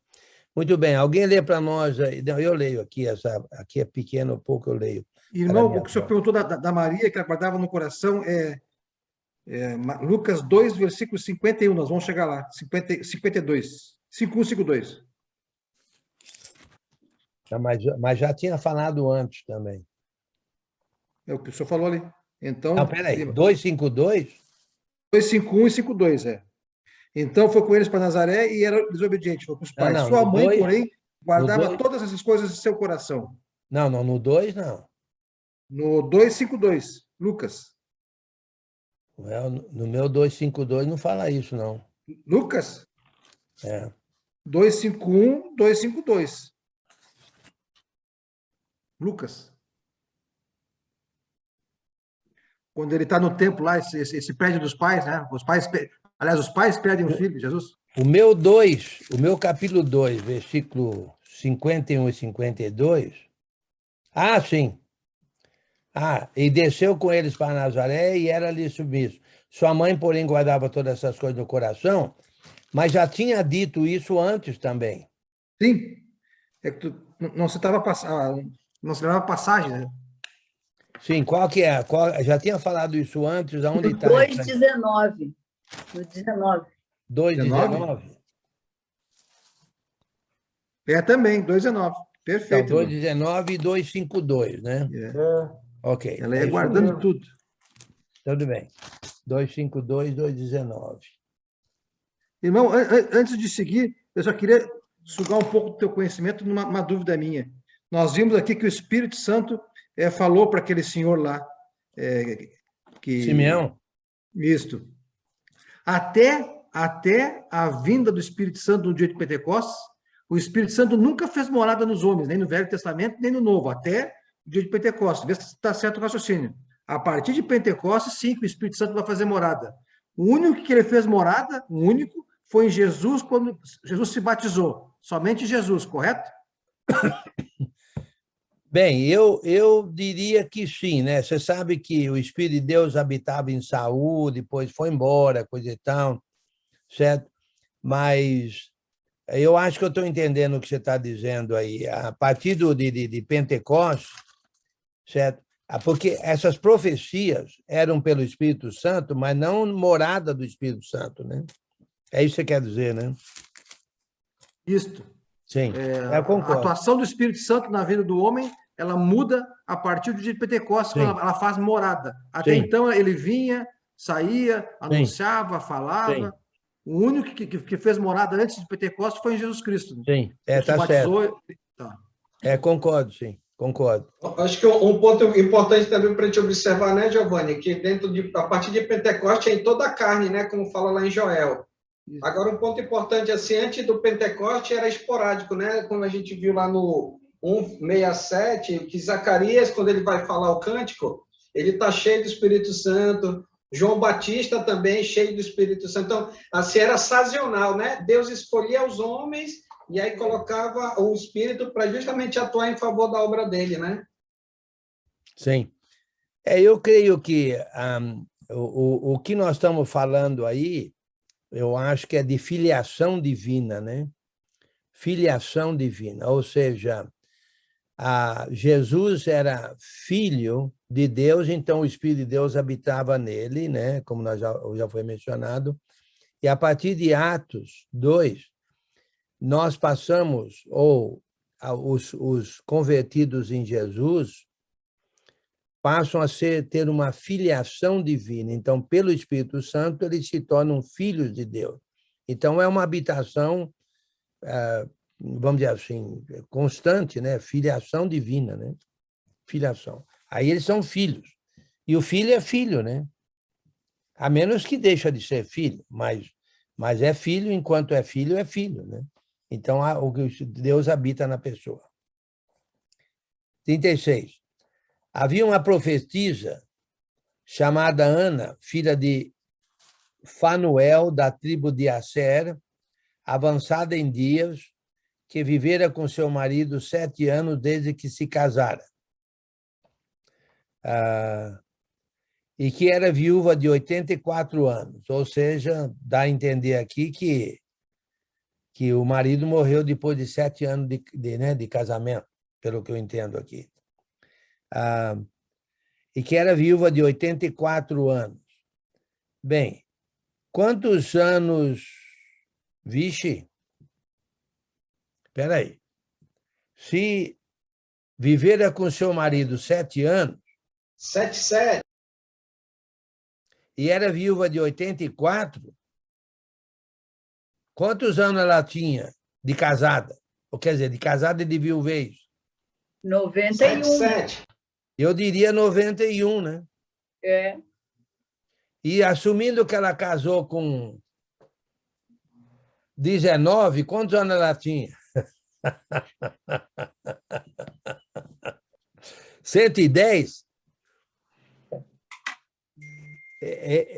Muito bem. Alguém lê para nós? Não, eu leio aqui, aqui é pequeno, um pouco eu leio. Irmão, o que o senhor perguntou da Maria, que ela guardava no coração, Lucas 2, versículo 51, nós vamos chegar lá, 52, 5152. Mas já tinha falado antes também. É o que o senhor falou ali. Então, não, peraí, 252? 251 e 52, Então, foi com eles para Nazaré e era desobediente, foi com os pais. Não, Sua mãe, 2, porém, guardava todas essas coisas em seu coração. Não, no 2, não. No 252, Lucas. No meu 252 não fala isso, não. Lucas? 251, 252. Lucas. Quando ele está no templo lá, esse prédio dos pais, né? Os pais perdem o filho, Jesus. O meu capítulo 2, versículo 51 e 52. Sim. E desceu com eles para Nazaré e era-lhe submisso. Sua mãe, porém, guardava todas essas coisas no coração, mas já tinha dito isso antes também. Sim. É que não se levava passagem, né? Sim, qual que é? Já tinha falado isso antes? Aonde está? 2,19. No 19. 2,19? Também, 2,19. Perfeito. Então, 2,19 e 2,52, né? Ok. Ela ia guardando tudo. Tudo bem. 2,52, 2,19. Irmão, antes de seguir, eu só queria sugar um pouco do teu conhecimento numa dúvida minha. Nós vimos aqui que o Espírito Santo falou para aquele senhor lá. Simeão? Isto. Até a vinda do Espírito Santo no dia de Pentecostes, o Espírito Santo nunca fez morada nos homens, nem no Velho Testamento, nem no Novo, até o dia de Pentecostes. Vê se está certo o raciocínio. A partir de Pentecostes, sim, que o Espírito Santo vai fazer morada. O único que ele fez morada, foi em Jesus, quando Jesus se batizou. Somente Jesus, correto? Bem, eu diria que sim, né? Você sabe que o Espírito de Deus habitava em Saul, depois foi embora, coisa e tal, certo? Mas eu acho que eu estou entendendo o que você está dizendo aí. A partir de Pentecostes, certo? Porque essas profecias eram pelo Espírito Santo, mas não morada do Espírito Santo, né? É isso que você quer dizer, né? Isto. Sim, eu concordo. A atuação do Espírito Santo na vida do homem, ela muda a partir do dia de Pentecostes, quando ela faz morada. Até então, ele vinha, saía, anunciava, falava. O único que fez morada antes de Pentecostes foi em Jesus Cristo. Sim, está certo. Concordo, sim. Concordo. Acho que um ponto importante também para a gente observar, né, Giovanni, que a partir de Pentecostes é em toda a carne, né, como fala lá em Joel. Isso. Agora, um ponto importante, assim, antes do Pentecoste era esporádico, né, como a gente viu lá no 1:67, que Zacarias, quando ele vai falar o cântico, ele está cheio do Espírito Santo, João Batista também cheio do Espírito Santo. Então, assim, era sazonal, né? Deus escolhia os homens e aí colocava o Espírito para justamente atuar em favor da obra dele, né? Sim. Eu creio que o que nós estamos falando aí, eu acho que é de filiação divina, né? Filiação divina, ou seja, Jesus era filho de Deus, então o Espírito de Deus habitava nele, né? Como já foi mencionado. E a partir de Atos 2, nós passamos, ou os convertidos em Jesus, passam a ter uma filiação divina. Então, pelo Espírito Santo, eles se tornam filhos de Deus. Então, é uma habitação, vamos dizer assim, constante, né? Filiação divina, né? Filiação. Aí eles são filhos. E o filho é filho, né? A menos que deixa de ser filho, mas é filho, enquanto é filho, né? Então, Deus habita na pessoa. 36. Havia uma profetisa chamada Ana, filha de Fanuel, da tribo de Asser, avançada em dias, que vivera com seu marido 7 anos desde que se casara. E que era viúva de 84 anos, ou seja, dá a entender aqui que o marido morreu depois de 7 anos de casamento, pelo que eu entendo aqui. E que era viúva de 84 anos. Bem, quantos anos... Vixe, espera aí. Se vivera com seu marido 7 anos... 7. E era viúva de 84, quantos anos ela tinha de casada? Ou quer dizer, de casada e de viuvez? 91. 7. Eu diria 91, né? É. E assumindo que ela casou com 19, quantos anos ela tinha? 110?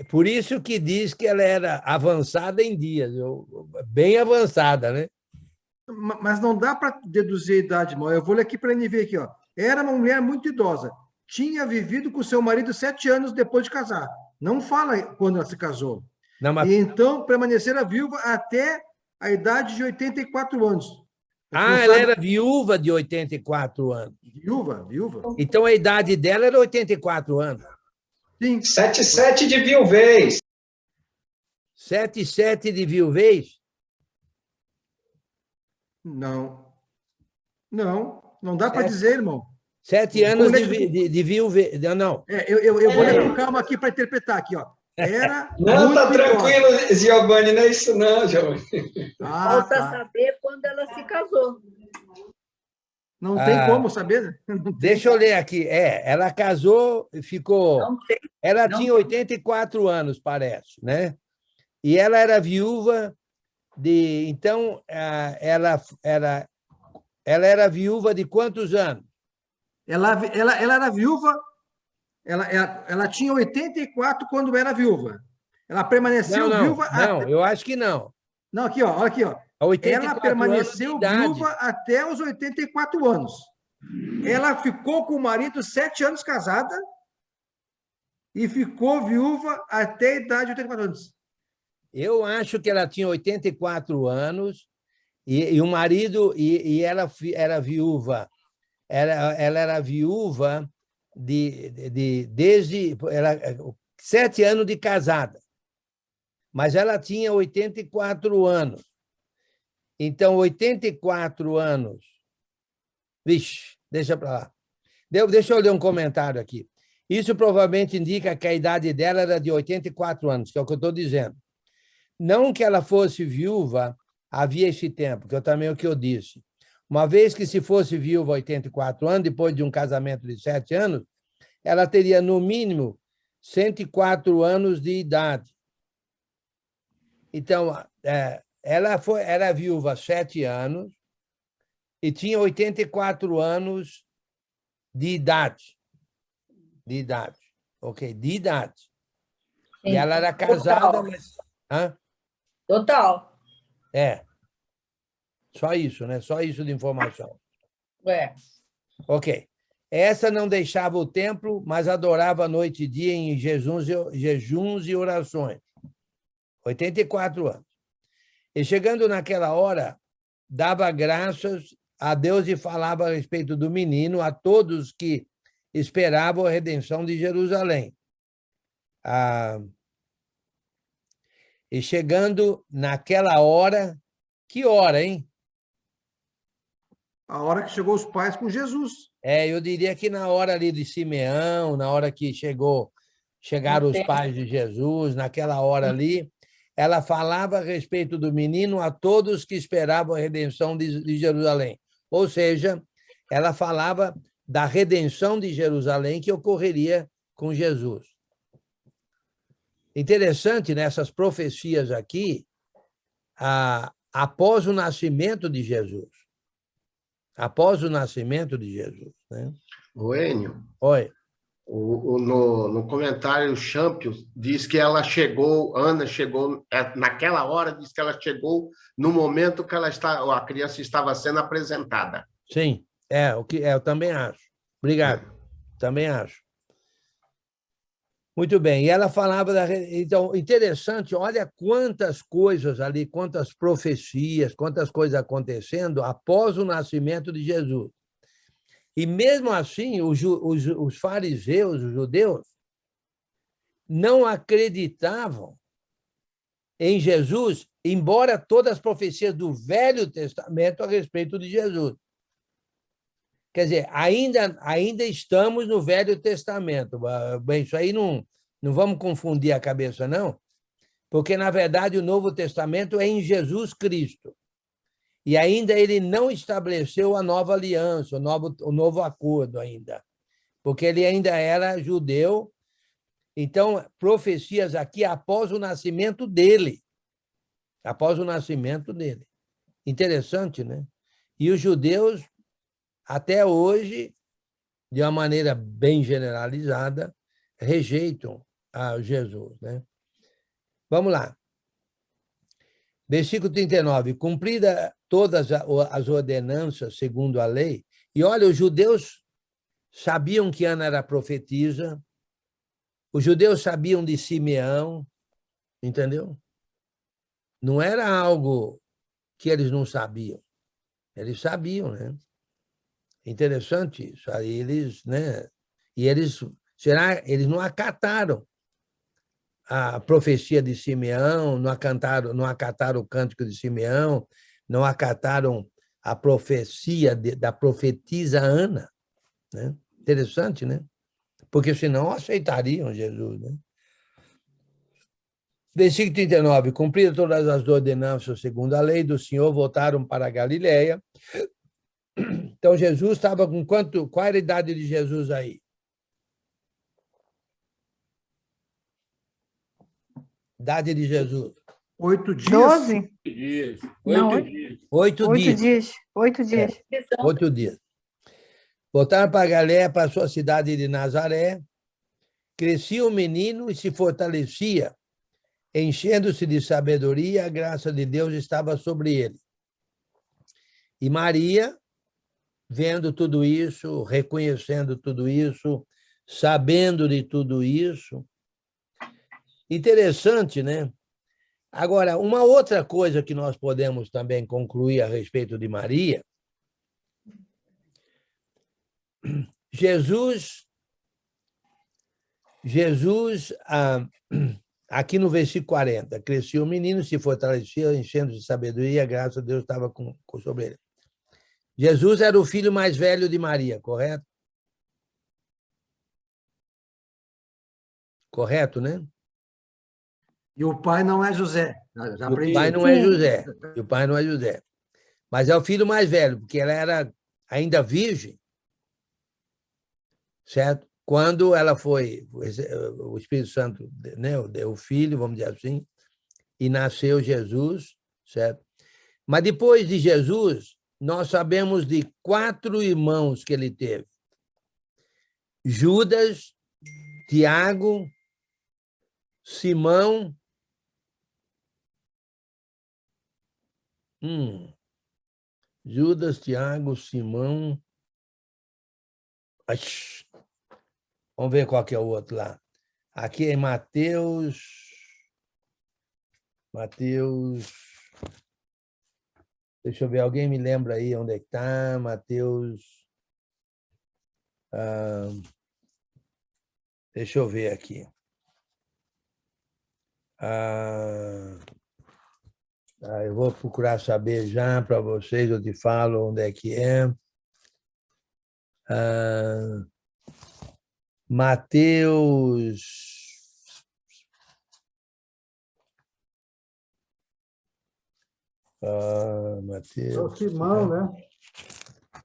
Por isso que diz que ela era avançada em dias, bem avançada, né? Mas não dá para deduzir a idade, irmão. Eu vou ler aqui para ele ver aqui, ó. Era uma mulher muito idosa. Tinha vivido com seu marido 7 anos depois de casar. Não fala quando ela se casou. Não, mas... E então permanecera viúva até a idade de 84 anos. Ela era viúva de 84 anos. Viúva. Então a idade dela era 84 anos. Sim. 7 de viuvez. 7 de viuvez? Não dá para dizer, irmão. 7 anos de viuvez. Não. Eu vou ler com calma aqui para interpretar aqui, ó. Era não, tá tranquilo, Giovanni, não é isso não, Giovanni. Falta saber quando ela se casou. Não tem como saber. Deixa eu ler aqui. Ela casou e ficou... Ela tinha 84 anos, parece, né? E ela era viúva de... Então, ela era viúva de quantos anos? Ela era viúva... Ela tinha 84 quando era viúva. Ela permaneceu viúva... Não, eu acho que não. Não, aqui, ó. Olha aqui, ó. Ela permaneceu viúva até os 84 anos. Ela ficou com o marido 7 anos casada e ficou viúva até a idade de 84 anos. Eu acho que ela tinha 84 anos e o marido... E ela era viúva. Ela era viúva desde 7 anos de casada. Mas ela tinha 84 anos. Então, 84 anos. Vixe, deixa para lá. Deixa eu ler um comentário aqui. Isso provavelmente indica que a idade dela era de 84 anos, que é o que eu estou dizendo. Não que ela fosse viúva havia esse tempo, que também é o que eu disse. Uma vez que se fosse viúva 84 anos, depois de um casamento de 7 anos, ela teria, no mínimo, 104 anos de idade. Então, ela era viúva há 7 anos e tinha 84 anos de idade. Ok? De idade. Sim. E ela era casada, mas... Total. Só isso, né? Só isso de informação. Ok. Essa não deixava o templo, mas adorava noite e dia em jejuns e orações. 84 anos. E chegando naquela hora, dava graças a Deus e falava a respeito do menino a todos que esperavam a redenção de Jerusalém. E chegando naquela hora, que hora, hein? A hora que chegou os pais com Jesus. Eu diria que na hora ali de Simeão, na hora que chegaram os pais de Jesus, naquela hora ali, ela falava a respeito do menino a todos que esperavam a redenção de Jerusalém. Ou seja, ela falava da redenção de Jerusalém que ocorreria com Jesus. Interessante nessas profecias aqui, após o nascimento de Jesus. Após o nascimento de Jesus. Né? O Enio. Oi. No comentário, o Champion diz que ela chegou, Ana chegou, naquela hora, diz que ela chegou no momento que a criança estava sendo apresentada. Sim, eu também acho. Obrigado. Também acho. Muito bem. E ela falava Então, interessante, olha quantas coisas ali, quantas profecias, quantas coisas acontecendo após o nascimento de Jesus. E mesmo assim, os fariseus, os judeus, não acreditavam em Jesus, embora todas as profecias do Velho Testamento a respeito de Jesus. Quer dizer, ainda estamos no Velho Testamento. Bem, isso aí não vamos confundir a cabeça, não, porque, na verdade, o Novo Testamento é em Jesus Cristo. E ainda ele não estabeleceu a nova aliança, o novo acordo ainda, porque ele ainda era judeu. Então, profecias aqui após o nascimento dele. Após o nascimento dele. Interessante, né? E os judeus, até hoje, de uma maneira bem generalizada, rejeitam a Jesus, né? Vamos lá. Versículo 39. Cumprida todas as ordenanças segundo a lei. E olha, os judeus sabiam que Ana era profetisa, os judeus sabiam de Simeão, entendeu? Não era algo que eles não sabiam. Eles sabiam, né? Interessante isso. Aí eles, né? E eles não acataram a profecia de Simeão, não acataram o cântico de Simeão, não acataram a profecia da profetisa Ana. Né? Interessante, né? Porque senão aceitariam Jesus. Né? Versículo 39. Cumpridas todas as ordenanças segundo a lei do Senhor, voltaram para a Galileia. Então, Jesus estava com quanto? Qual era a idade de Jesus aí? Idade de Jesus. 8 dias. 12? 8 dias. 8 dias. 8 dias. 8 dias. Voltaram para a Galileia, para a sua cidade de Nazaré. Crescia o menino e se fortalecia, enchendo-se de sabedoria, a graça de Deus estava sobre ele. E Maria, vendo tudo isso, reconhecendo tudo isso, sabendo de tudo isso. Interessante, né? Agora, uma outra coisa que nós podemos também concluir a respeito de Maria, Jesus, aqui no versículo 40, crescia o menino, se fortalecia, enchendo de sabedoria, a graça de Deus estava sobre ele. Jesus era o filho mais velho de Maria, correto? Correto, né? E o pai não é José. Já aprendi. O pai não é José. O pai não é José. Mas é o filho mais velho, porque ela era ainda virgem, certo? Quando ela foi, o Espírito Santo, né, deu o filho, vamos dizer assim, e nasceu Jesus, certo? Mas depois de Jesus, nós sabemos de 4 irmãos que ele teve. Judas, Tiago, Simão. Judas, Tiago, Simão. Vamos ver qual que é o outro lá. Aqui é Mateus. Deixa eu ver, alguém me lembra aí onde é que está? Mateus. Deixa eu ver aqui. Eu vou procurar saber já para vocês, eu te falo onde é que é. Mateus. Mateus. É o Simão, né?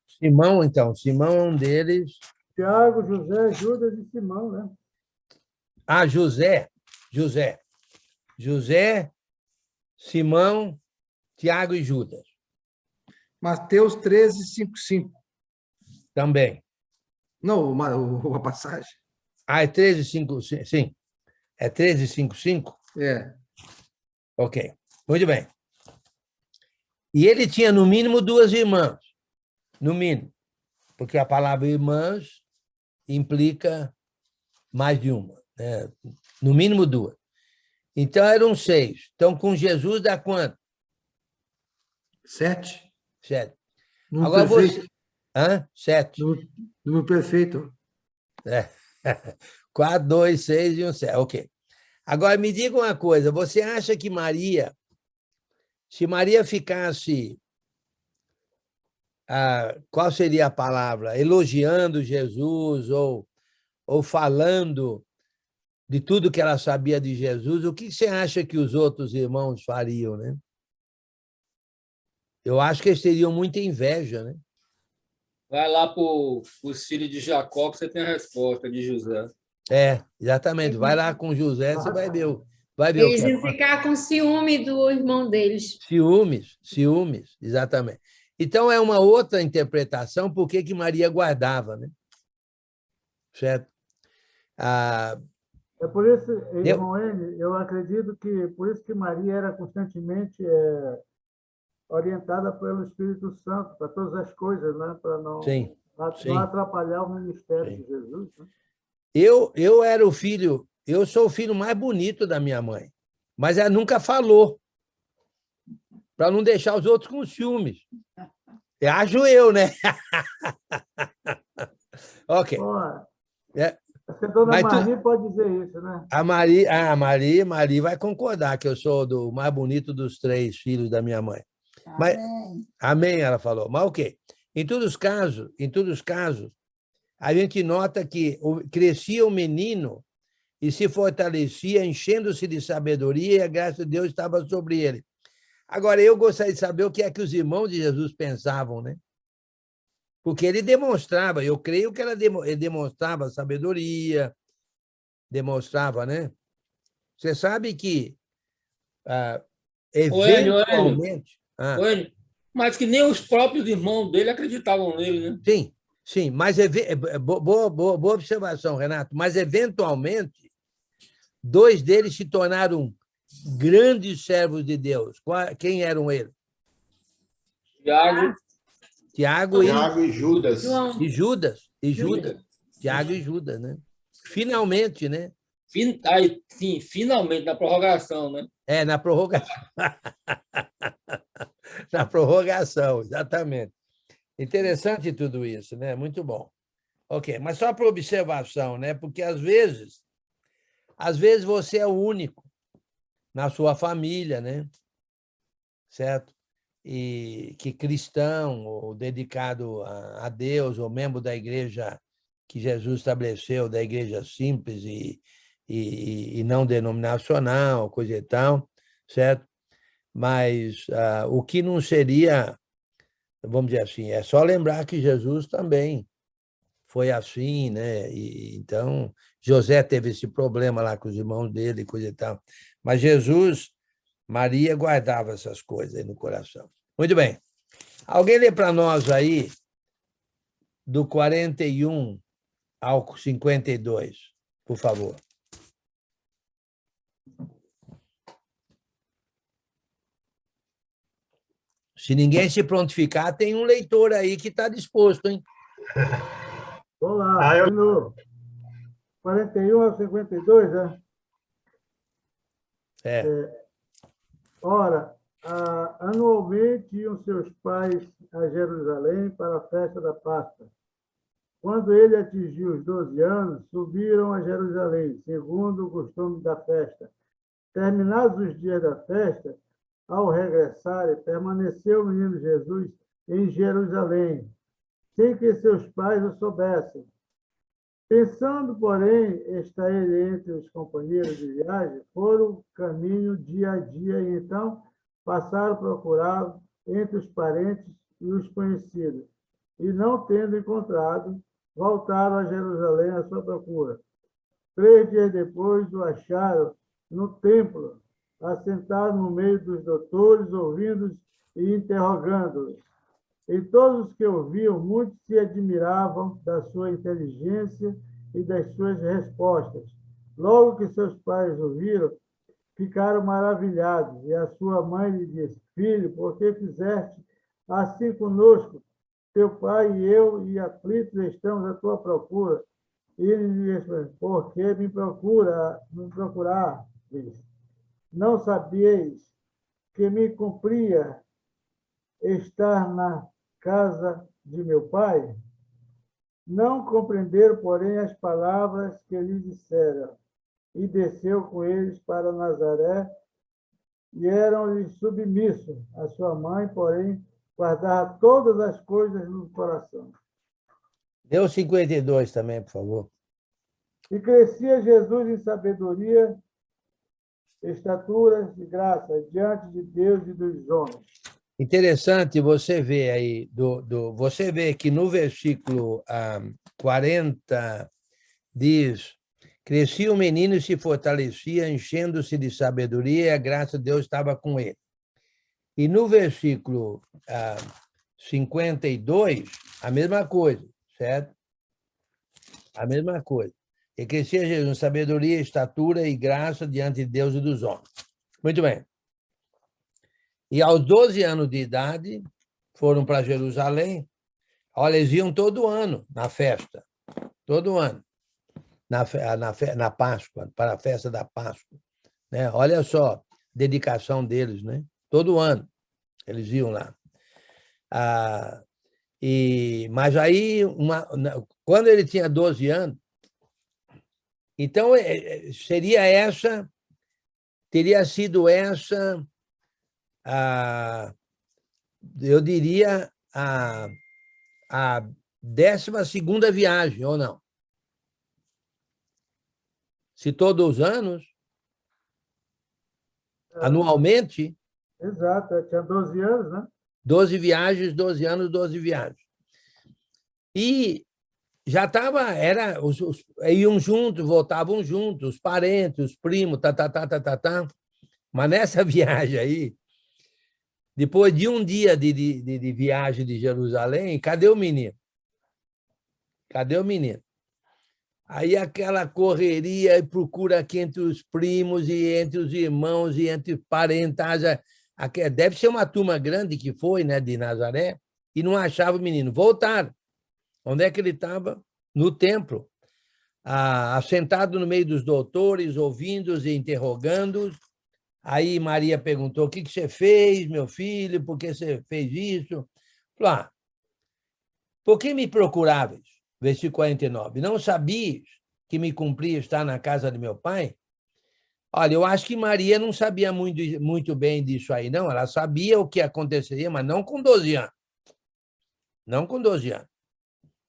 Simão, então. Simão é um deles. Tiago, José, Judas e Simão, né? José. José, Simão, Tiago e Judas. Mateus 13, 5, 5. Também. Não, a passagem. É 13, 5, sim. É 13, 5, 5? É. Ok. Muito bem. E ele tinha, no mínimo, 2 irmãs. No mínimo. Porque a palavra irmãs implica mais de uma. Né? No mínimo 2. Então, eram 6. Então, com Jesus dá quanto? 7. 7. Número Agora perfeito. você... 7. Número perfeito. 4, 2, 6 e 1, 7. Ok. Agora, me diga uma coisa. Você acha que Maria, se Maria ficasse, qual seria a palavra? Elogiando Jesus ou falando de tudo que ela sabia de Jesus, o que você acha que os outros irmãos fariam, né? Eu acho que eles teriam muita inveja, né? Vai lá para os filhos de Jacó, que você tem a resposta de José. Exatamente. Vai lá com José, você vai ver o Eles que iam ficar com ciúme do irmão deles. Ciúmes, exatamente. Então, é uma outra interpretação por que Maria guardava, né? Certo? É por isso, irmão N, eu acredito que por isso que Maria era constantemente orientada pelo Espírito Santo para todas as coisas, né? Para não atrapalhar o ministério de Jesus. Né? Eu era o filho, eu sou o filho mais bonito da minha mãe, mas ela nunca falou, para não deixar os outros com ciúmes. Acho eu, né? Ok. A dona Maria pode dizer isso, né? A Maria vai concordar que eu sou o mais bonito dos 3 filhos da minha mãe. Mas, amém, ela falou. Mas o quê? Em todos os casos, a gente nota que crescia o menino e se fortalecia, enchendo-se de sabedoria, e a graça de Deus estava sobre ele. Agora, eu gostaria de saber o que é que os irmãos de Jesus pensavam, né? Porque ele demonstrava, eu creio que ele demonstrava sabedoria, demonstrava, né? Você sabe que, eventualmente... Mas que nem os próprios irmãos dele acreditavam nele, né? Sim, mas boa observação, Renato. Mas, eventualmente, 2 deles se tornaram grandes servos de Deus. Quem eram eles? Tiago e Judas. Tiago e Judas, né? Finalmente, né? Sim, finalmente, na prorrogação, né? Na prorrogação. Na prorrogação, exatamente. Interessante tudo isso, né? Muito bom. Ok, mas só para observação, né? Porque às vezes você é o único na sua família, né? Certo? E que cristão, ou dedicado a Deus, ou membro da igreja que Jesus estabeleceu, da igreja simples e não denominacional, coisa e tal, certo? Mas o que não seria, vamos dizer assim, é só lembrar que Jesus também foi assim, né? E, então, José teve esse problema lá com os irmãos dele, coisa e tal. Mas Jesus, Maria guardava essas coisas aí no coração. Muito bem. Alguém lê para nós aí, do 41 ao 52, por favor. Se ninguém se prontificar, tem um leitor aí que está disposto, hein? Vamos lá, no 41 ao 52, né? Ora, Anualmente iam seus pais a Jerusalém para a festa da Páscoa. Quando ele atingiu os 12 anos, subiram a Jerusalém, segundo o costume da festa. Terminados os dias da festa, ao regressarem, permaneceu o menino Jesus em Jerusalém, sem que seus pais o soubessem. Pensando, porém, estar ele entre os companheiros de viagem, foram caminho dia a dia e então passaram a procurá-lo entre os parentes e os conhecidos. E, não tendo encontrado, voltaram a Jerusalém à sua procura. 3 dias depois, o acharam no templo, assentado no meio dos doutores, ouvindo-os e interrogando-os. E todos os que ouviam, muitos se admiravam da sua inteligência e das suas respostas. Logo que seus pais ouviram, ficaram maravilhados. E a sua mãe lhe disse: Filho, por que fizeste assim conosco? Teu pai e eu, e aflitos, estamos à tua procura. E ele lhe respondeu: Por que me procurar? Não sabieis que me cumpria estar na casa de meu pai? Não compreenderam, porém, as palavras que lhe disseram. E desceu com eles para Nazaré, e eram-lhe submissos. A sua mãe, porém, guardava todas as coisas no coração. Deu 52 também, por favor. E crescia Jesus em sabedoria, estatura e graça diante de Deus e dos homens. Interessante você ver aí, você vê que no versículo 40 diz: crescia o menino e se fortalecia, enchendo-se de sabedoria, e a graça de Deus estava com ele. E no versículo 52, a mesma coisa, certo? A mesma coisa. E crescia Jesus em sabedoria, estatura e graça diante de Deus e dos homens. Muito bem. E aos 12 anos de idade, foram para Jerusalém. Olha, eles iam todo ano na festa. Todo ano. Na Páscoa, para a festa da Páscoa. Né? Olha só, dedicação deles, né? Todo ano eles iam lá. Mas aí, quando ele tinha 12 anos, então teria sido essa, eu diria, a 12ª viagem, ou não? Se todos os anos, anualmente... Exato, tinha 12 anos, né? 12 viagens, 12 anos, 12 viagens. E já estava, iam juntos, voltavam juntos, os parentes, os primos, Mas nessa viagem aí, depois de um dia de viagem de Jerusalém, cadê o menino? Cadê o menino? Aí aquela correria, e procura aqui entre os primos, e entre os irmãos, e entre parentagem. Deve ser uma turma grande que foi, né, de Nazaré, e não achava o menino. Voltaram. Onde é que ele estava? No templo, assentado no meio dos doutores, ouvindo-os e interrogando-os. Aí Maria perguntou: o que você fez, meu filho? Por que você fez isso? Falou: por que me procuráveis? Versículo 49. Não sabias que me cumpria estar na casa de meu pai? Olha, eu acho que Maria não sabia muito bem disso aí, não. Ela sabia o que aconteceria, mas não com 12 anos. Não com 12 anos.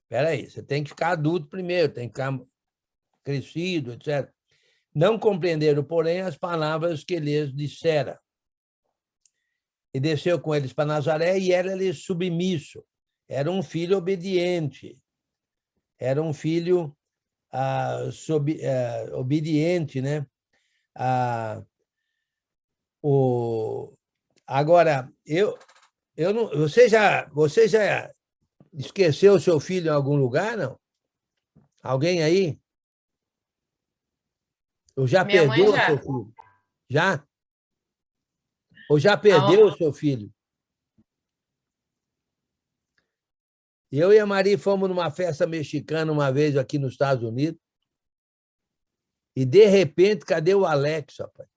Espera aí, você tem que ficar adulto primeiro, tem que ficar crescido, etc. Não compreenderam, porém, as palavras que lhes dissera. E desceu com eles para Nazaré e era-lhe submisso. Era um filho obediente. Era um filho obediente, né? Agora, eu não, você já esqueceu o seu filho em algum lugar, não? Alguém aí? Ou já Minha mãe perdeu o já. seu filho? Já? Ou já perdeu o seu filho? Eu e a Maria fomos numa festa mexicana uma vez aqui nos Estados Unidos. E, de repente, cadê o Alex, rapaz?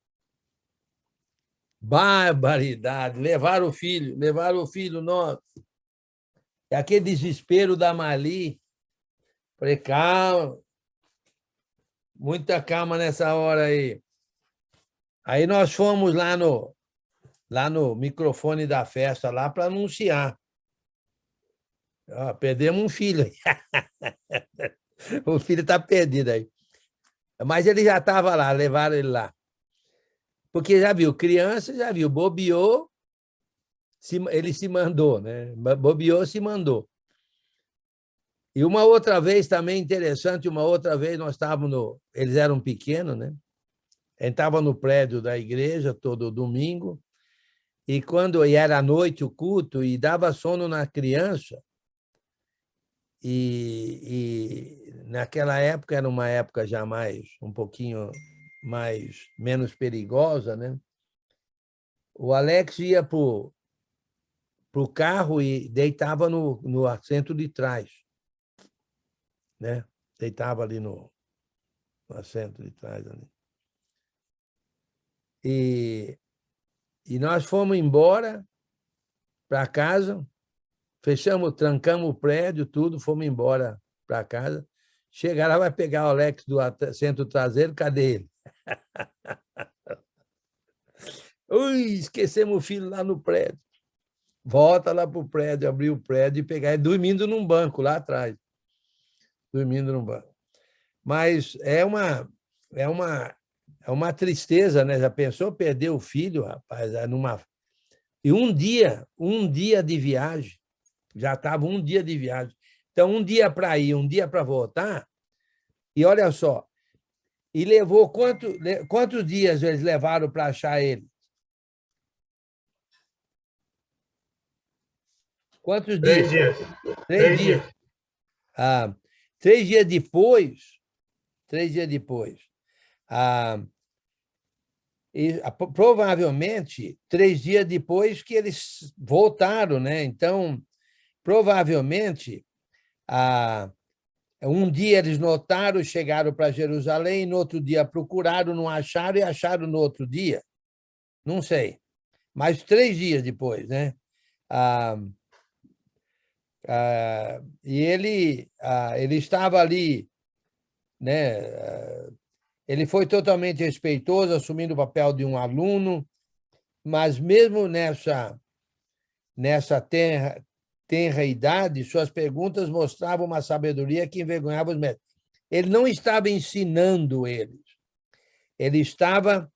Barbaridade! Levaram o filho nosso. E aquele desespero da Mali. Falei, calma, muita calma nessa hora aí. Aí nós fomos lá no microfone da festa lá para anunciar. Perdemos um filho. O filho está perdido aí. Mas ele já estava lá, levaram ele lá. Porque já viu, criança, já viu, bobeou, ele se mandou, né? Bobeou, se mandou. E uma outra vez também interessante, uma outra vez nós estávamos eles eram pequenos, né? A gente estava no prédio da igreja todo domingo, e quando era à noite o culto, e dava sono na criança, e naquela época era uma época já um pouquinho menos perigosa, né? O Alex ia para o carro e deitava no assento de trás, né? Deitava ali no assento de trás ali. E nós fomos embora para casa, trancamos o prédio, tudo, fomos embora para casa. Chega lá, vai pegar o Alex do assento traseiro, cadê ele? Ui, esquecemos o filho lá no prédio. Volta lá para o prédio, abrir o prédio e pegar ele dormindo num banco lá atrás. Dormindo num banco. Mas é uma tristeza, né? Já pensou perder o filho, rapaz? E um dia de viagem, já estava um dia de viagem. Então, um dia para ir, um dia para voltar, e olha só, e levou quantos dias eles levaram para achar ele? Quantos dias? 3 dias. 3 dias. 3 dias depois, provavelmente 3 dias depois que eles voltaram, né? Então, provavelmente, um dia eles notaram, chegaram para Jerusalém, no outro dia procuraram, não acharam, e acharam no outro dia. Não sei. Mas 3 dias depois, né? E ele estava ali, né? Ele foi totalmente respeitoso, assumindo o papel de um aluno, mas mesmo nessa tenra idade, suas perguntas mostravam uma sabedoria que envergonhava os mestres. Ele não estava ensinando eles, ele estava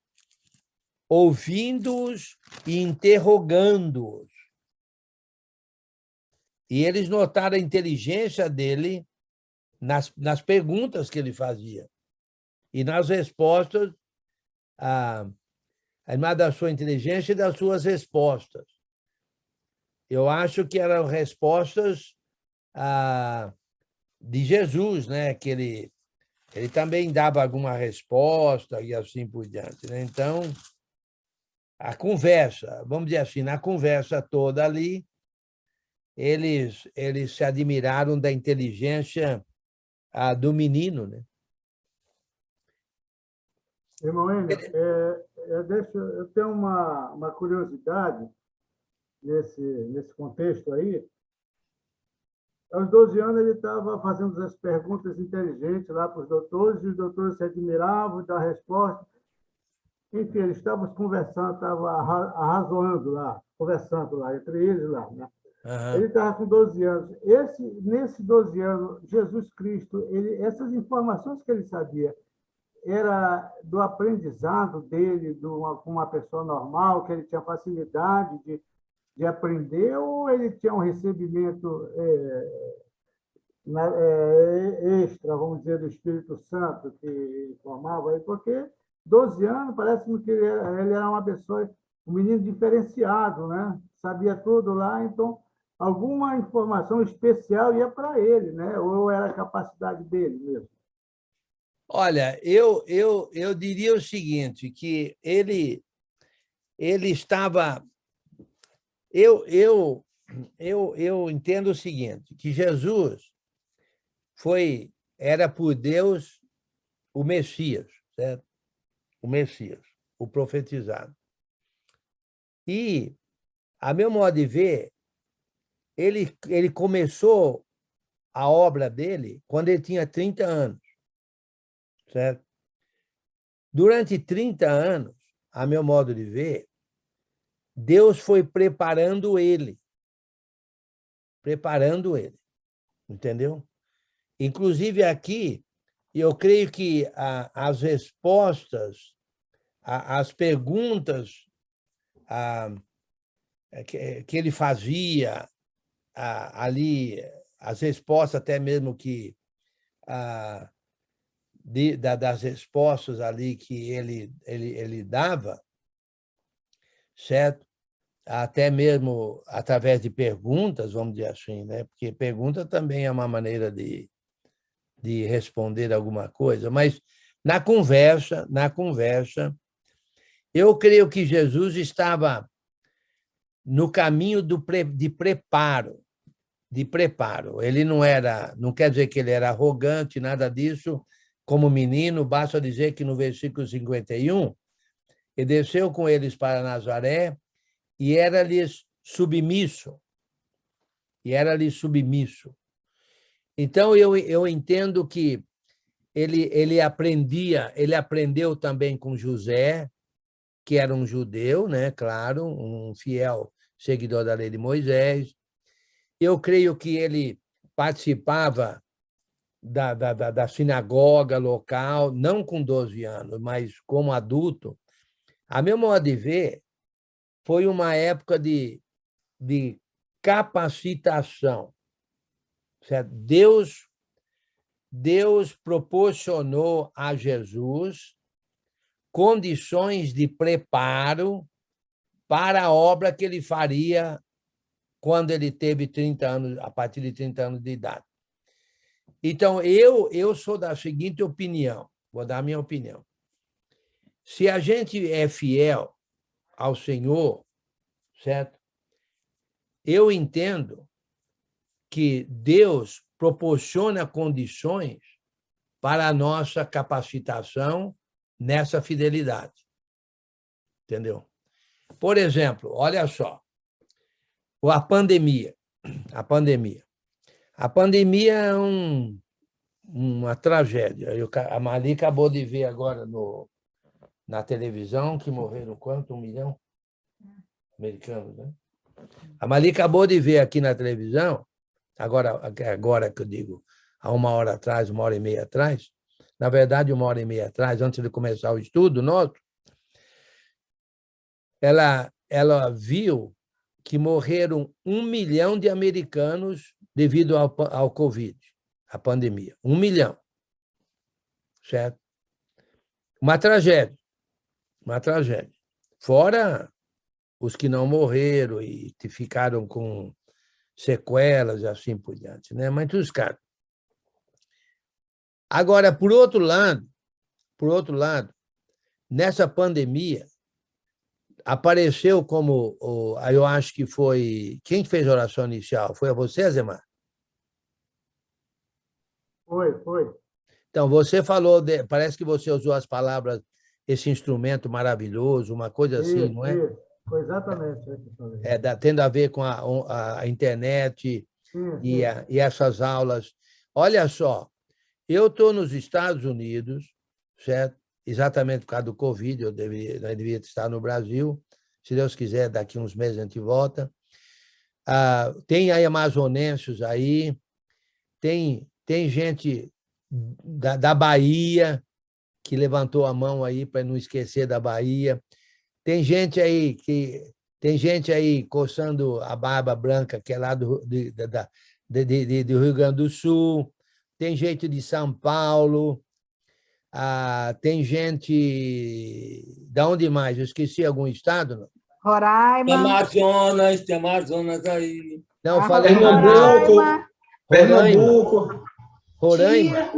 ouvindo-os e interrogando-os. E eles notaram a inteligência dele nas perguntas que ele fazia. E nas respostas, a da sua inteligência e das suas respostas. Eu acho que eram respostas de Jesus, né? Que ele também dava alguma resposta e assim por diante, né? Então, a conversa, vamos dizer assim, na conversa toda ali, eles se admiraram da inteligência do menino, né? Irmão Enio, eu tenho uma curiosidade nesse contexto aí. Aos 12 anos, ele estava fazendo as perguntas inteligentes lá para os doutores, e os doutores se admiravam da resposta. Enfim, eles estavam conversando, estavam arrazoando lá, conversando lá, entre eles lá, né? Uhum. Ele estava com 12 anos. Nesses 12 anos, Jesus Cristo, essas informações que ele sabia, era do aprendizado dele, com uma pessoa normal, que ele tinha facilidade de aprender, ou ele tinha um recebimento extra, vamos dizer, do Espírito Santo, que formava ele? Porque 12 anos, parece-me que ele era uma pessoa, um menino diferenciado, né? Sabia tudo lá, então alguma informação especial ia para ele, né? Ou era a capacidade dele mesmo? Olha, eu diria o seguinte, que ele estava... Eu entendo o seguinte, que Jesus era por Deus o Messias, certo? O Messias, o profetizado. E, a meu modo de ver, ele começou a obra dele quando ele tinha 30 anos, certo? Durante 30 anos, a meu modo de ver, Deus foi preparando ele, entendeu? Inclusive aqui, eu creio que as respostas, as perguntas que ele fazia ali, as respostas até mesmo que das respostas ali que ele dava, certo? Até mesmo através de perguntas, vamos dizer assim, né? Porque pergunta também é uma maneira de responder alguma coisa, mas na conversa, eu creio que Jesus estava no caminho de preparo. Ele não quer dizer que ele era arrogante, nada disso. Como menino, basta dizer que no versículo 51, ele desceu com eles para Nazaré e era-lhes submisso. Então, eu entendo que ele aprendeu também com José, que era um judeu, né? Claro, um fiel seguidor da lei de Moisés. Eu creio que ele participava da sinagoga local, não com 12 anos, mas como adulto. A meu modo de ver, foi uma época de capacitação. Certo? Deus proporcionou a Jesus condições de preparo para a obra que ele faria quando ele teve 30 anos, a partir de 30 anos de idade. Então, eu sou da seguinte opinião, vou dar a minha opinião. Se a gente é fiel ao Senhor, certo? Eu entendo que Deus proporciona condições para a nossa capacitação nessa fidelidade. Entendeu? Por exemplo, olha só, a pandemia. A pandemia é uma tragédia. A Mali acabou de ver agora na televisão que morreram quanto? 1 milhão? Americanos, né? A Mali acabou de ver aqui na televisão, agora que eu digo, há 1 hora atrás, 1h30 atrás, na verdade, 1h30 atrás, antes de começar o estudo nosso, ela viu que morreram 1 milhão de americanos devido ao Covid, a pandemia. 1 milhão. Certo? Uma tragédia. Fora os que não morreram e ficaram com sequelas e assim por diante, né? Mas os caras. Agora, por outro lado, nessa pandemia, apareceu como, eu acho que foi... Quem fez a oração inicial? Foi a você, Zemar? Foi. Então, você falou, parece que você usou as palavras, esse instrumento maravilhoso, uma coisa assim, não é? Isso. Foi exatamente isso que eu falei. Tendo a ver com a internet Sim. E essas aulas. Olha só, eu estou nos Estados Unidos, certo? Exatamente por causa do Covid, eu devia estar no Brasil. Se Deus quiser, daqui uns meses a gente volta. Tem aí amazonenses aí, tem gente da Bahia que levantou a mão aí para não esquecer da Bahia. Tem gente aí coçando a barba branca, que é lá do Rio Grande do Sul. Tem gente de São Paulo. Tem gente... Da onde mais? Eu esqueci algum estado? Não? Roraima. Tem Amazonas aí. Não, eu falei Roraima.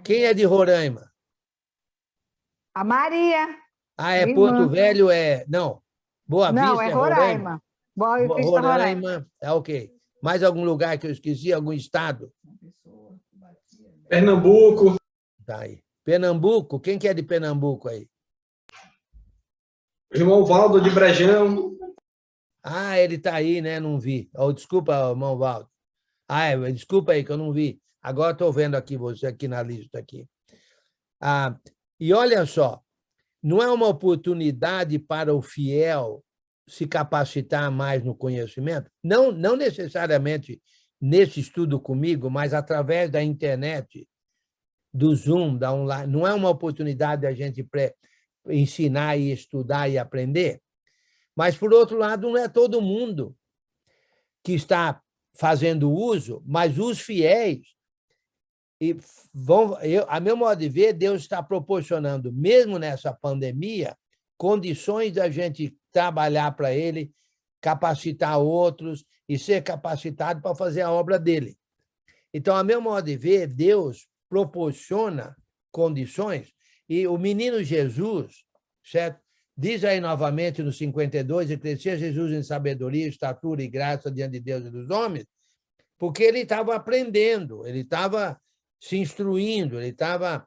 Quem é de Roraima? A Maria. É Porto Velho? Não. Boa Vista? Não, é Roraima. Boa Vista, Roraima. Ok. Mais algum lugar que eu esqueci? Algum estado? Pernambuco. Tá aí. Pernambuco? Quem que é de Pernambuco aí? Irmão Valdo de Brejão. Ah, ele está aí, né? Não vi. Oh, desculpa, irmão Valdo. Desculpa aí que eu não vi. Agora estou vendo aqui você aqui na lista aqui. E olha só, não é uma oportunidade para o fiel se capacitar mais no conhecimento? Não necessariamente nesse estudo comigo, mas através da internet, do Zoom, da online. Não é uma oportunidade da gente ensinar e estudar e aprender? Mas, por outro lado, não é todo mundo que está fazendo uso, mas os fiéis, a meu modo de ver, Deus está proporcionando, mesmo nessa pandemia, condições da gente trabalhar para Ele, capacitar outros e ser capacitado para fazer a obra dele. Então, a meu modo de ver, Deus proporciona condições, e o menino Jesus, certo? Diz aí novamente no 52, e crescia Jesus em sabedoria, estatura e graça diante de Deus e dos homens, porque ele estava aprendendo, ele estava se instruindo, ele estava,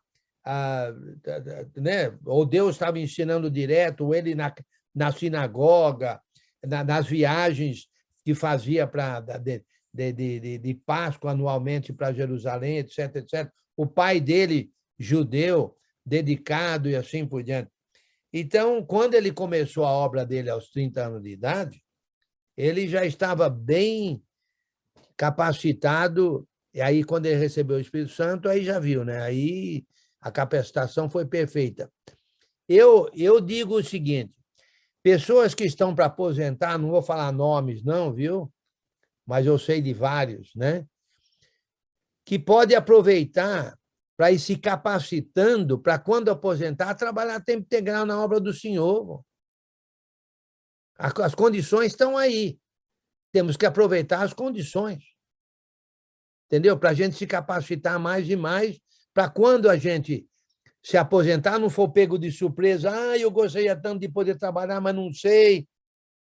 né? Ou Deus estava ensinando direto, ou ele na sinagoga, nas viagens que fazia de Páscoa anualmente para Jerusalém, etc, etc. O pai dele, judeu, dedicado e assim por diante. Então, quando ele começou a obra dele aos 30 anos de idade, ele já estava bem capacitado, e aí, quando ele recebeu o Espírito Santo, aí já viu, né? Aí a capacitação foi perfeita. Eu digo o seguinte, pessoas que estão para aposentar, não vou falar nomes não, viu? Mas eu sei de vários, né? Que pode aproveitar para ir se capacitando para, quando aposentar, trabalhar a tempo integral na obra do Senhor. As condições estão aí. Temos que aproveitar as condições. Entendeu? Para a gente se capacitar mais e mais, para quando a gente se aposentar, não for pego de surpresa. Eu gostaria tanto de poder trabalhar, mas não sei.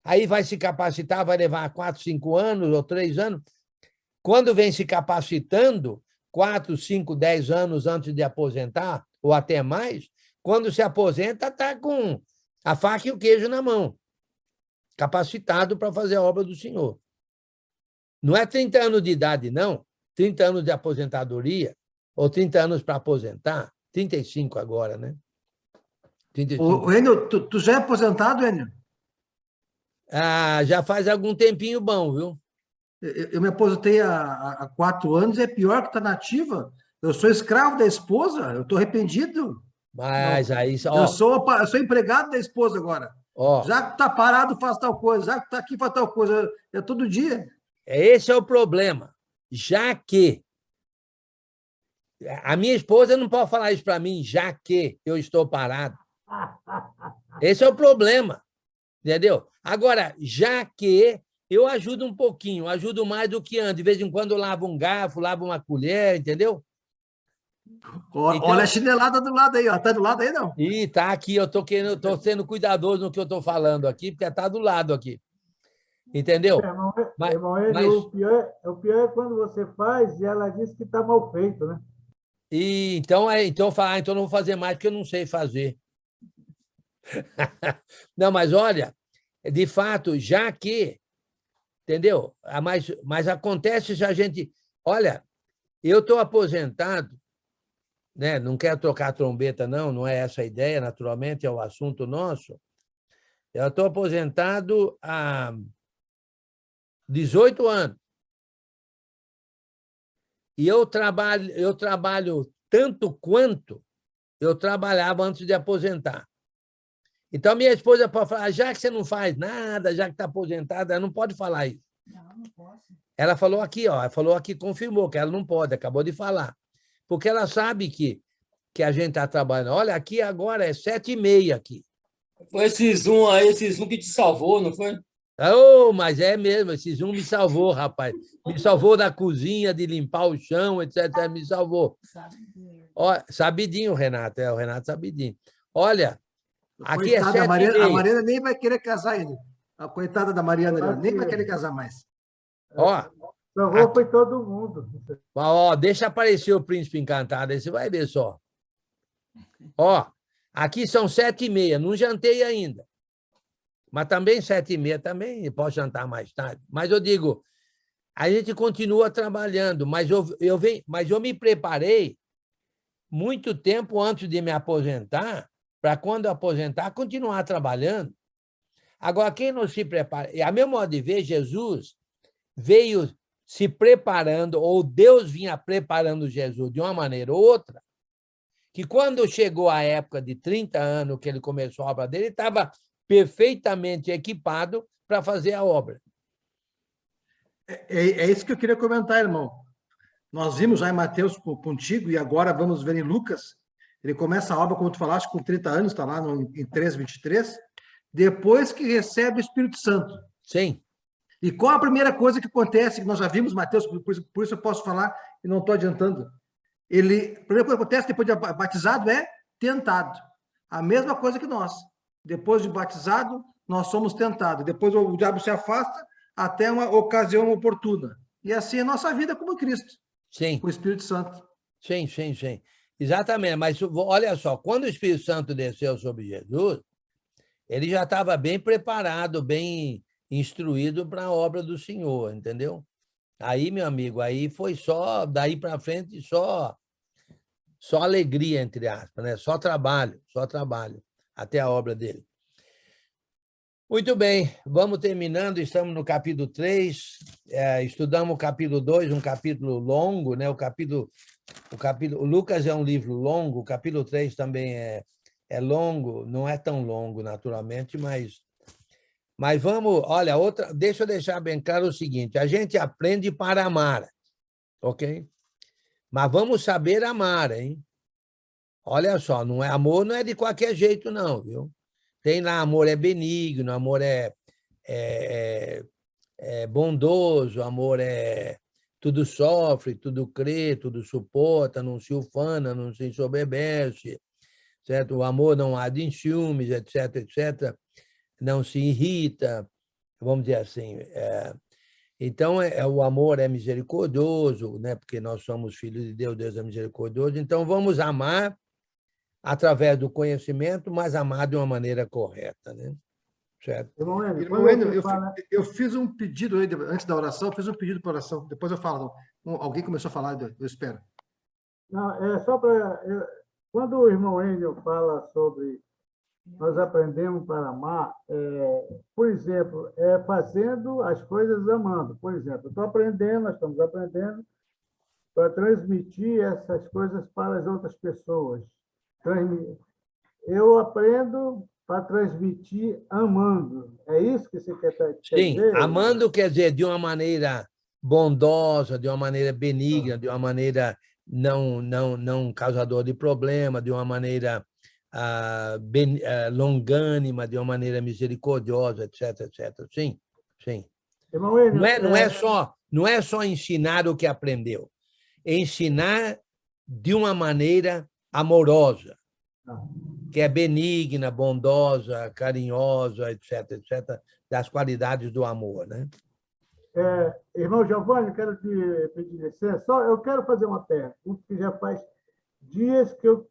Aí vai se capacitar, vai levar 4, 5 anos ou 3 anos. Quando vem se capacitando, 4, 5, 10 anos antes de aposentar, ou até mais, quando se aposenta, está com a faca e o queijo na mão, capacitado para fazer a obra do Senhor. Não é 30 anos de idade, não. 30 anos de aposentadoria, ou 30 anos para aposentar, 35 agora, né? 35. Enio, tu já é aposentado, Enio? Já faz algum tempinho bom, viu? Eu me aposentei há 4 anos, é pior que estar na ativa. Eu sou escravo da esposa, eu estou arrependido. Mas não, aí... Eu sou empregado da esposa agora. Já que está parado, faz tal coisa. Já que está aqui, faz tal coisa. É todo dia. Esse é o problema. Já que a minha esposa não pode falar isso para mim, já que eu estou parado. Esse é o problema. Entendeu? Agora, já que eu ajudo um pouquinho, ajudo mais do que antes. De vez em quando eu lavo um garfo, lavo uma colher, entendeu? Olha a chinelada do lado aí, ó. Está do lado aí, não? Tá aqui, eu estou sendo cuidadoso no que eu estou falando aqui, porque está do lado aqui. Entendeu? O pior é quando você faz e ela diz que está mal feito, né? Então eu falo, então não vou fazer mais, porque eu não sei fazer. Não, mas olha, de fato, já que, entendeu? Mas acontece se a gente... Olha, eu estou aposentado, né? Não quero tocar trombeta, não é essa a ideia, naturalmente, é o assunto nosso. Eu estou aposentado há 18 anos. E eu trabalho tanto quanto eu trabalhava antes de aposentar. Então, minha esposa pode falar, já que você não faz nada, já que está aposentada, ela não pode falar isso. Não posso. Ela falou aqui, confirmou que ela não pode, acabou de falar. Porque ela sabe que a gente está trabalhando. Olha, aqui agora é 7h30 aqui. Foi esse Zoom aí, esse Zoom que te salvou, não foi? Mas é mesmo, esse Zoom me salvou, rapaz. Me salvou da cozinha, de limpar o chão, etc. Me salvou. Sabidinho, Renato. O Renato sabidinho. Olha, aqui coitada, é 7h30. A Mariana nem vai querer casar ainda. A coitada da Mariana nem vai querer casar mais. Salvou foi todo mundo. Deixa aparecer o Príncipe Encantado, aí você vai ver só. Aqui são 7h30, não jantei ainda. Mas também 7h30 também posso jantar mais tarde. Mas eu digo, a gente continua trabalhando, mas eu me preparei muito tempo antes de me aposentar, para quando eu aposentar, continuar trabalhando. Agora, quem não se prepara... A meu modo de ver, Jesus veio se preparando, ou Deus vinha preparando Jesus de uma maneira ou outra, que quando chegou a época de 30 anos que ele começou a obra dele, ele estava perfeitamente equipado para fazer a obra. É isso que eu queria comentar, irmão. Nós vimos já em Mateus contigo, e agora vamos ver em Lucas. Ele começa a obra, como tu falaste, com 30 anos, está lá em 3:23, depois que recebe o Espírito Santo. Sim. E qual a primeira coisa que acontece, que nós já vimos, Mateus, por isso eu posso falar e não estou adiantando. A primeira coisa que acontece depois de batizado é tentado. A mesma coisa que nós. Depois de batizado, nós somos tentados. Depois o diabo se afasta até uma ocasião oportuna. E assim é a nossa vida como Cristo. Sim. Com o Espírito Santo. Sim. Exatamente. Mas olha só, quando o Espírito Santo desceu sobre Jesus, ele já estava bem preparado, bem instruído para a obra do Senhor, entendeu? Aí, meu amigo, aí foi só, daí para frente, só alegria, entre aspas, né? Só trabalho, até a obra dele. Muito bem, vamos terminando, estamos no capítulo 3, estudamos o capítulo 2, um capítulo longo, né? O Lucas é um livro longo, o capítulo 3 também é longo, não é tão longo, naturalmente, mas vamos, olha, deixa eu deixar bem claro o seguinte, a gente aprende para amar, ok? Mas vamos saber amar, hein? Olha só, amor não é de qualquer jeito, não, viu? Tem lá, amor é benigno, amor é bondoso, amor tudo sofre, tudo crê, tudo suporta, não se ufana, não se ensoberbece, certo? O amor não arde em ciúmes, etc. Não se irrita, vamos dizer assim. Então, o amor é misericordioso, né? Porque nós somos filhos de Deus, Deus é misericordioso. Então, vamos amar através do conhecimento, mas amar de uma maneira correta, né? Certo? Irmão Wendel, eu fiz um pedido aí, antes da oração, eu fiz um pedido para oração. Depois eu falo. Alguém começou a falar, eu espero. Não, é só para... Quando o irmão Wendel fala sobre nós aprendemos para amar, por exemplo, fazendo as coisas amando. Por exemplo, nós estamos aprendendo para transmitir essas coisas para as outras pessoas. Eu aprendo para transmitir amando. É isso que você quer dizer? Sim, amando quer dizer de uma maneira bondosa, de uma maneira benigna, de uma maneira não causadora de problema, de uma maneira longânima, de uma maneira misericordiosa, etc. Sim. Não é só ensinar o que aprendeu, é ensinar de uma maneira amorosa, que é benigna, bondosa, carinhosa, etc., das qualidades do amor, né? Irmão Giovanni, quero te pedir licença. Eu quero fazer uma pergunta que já faz dias que eu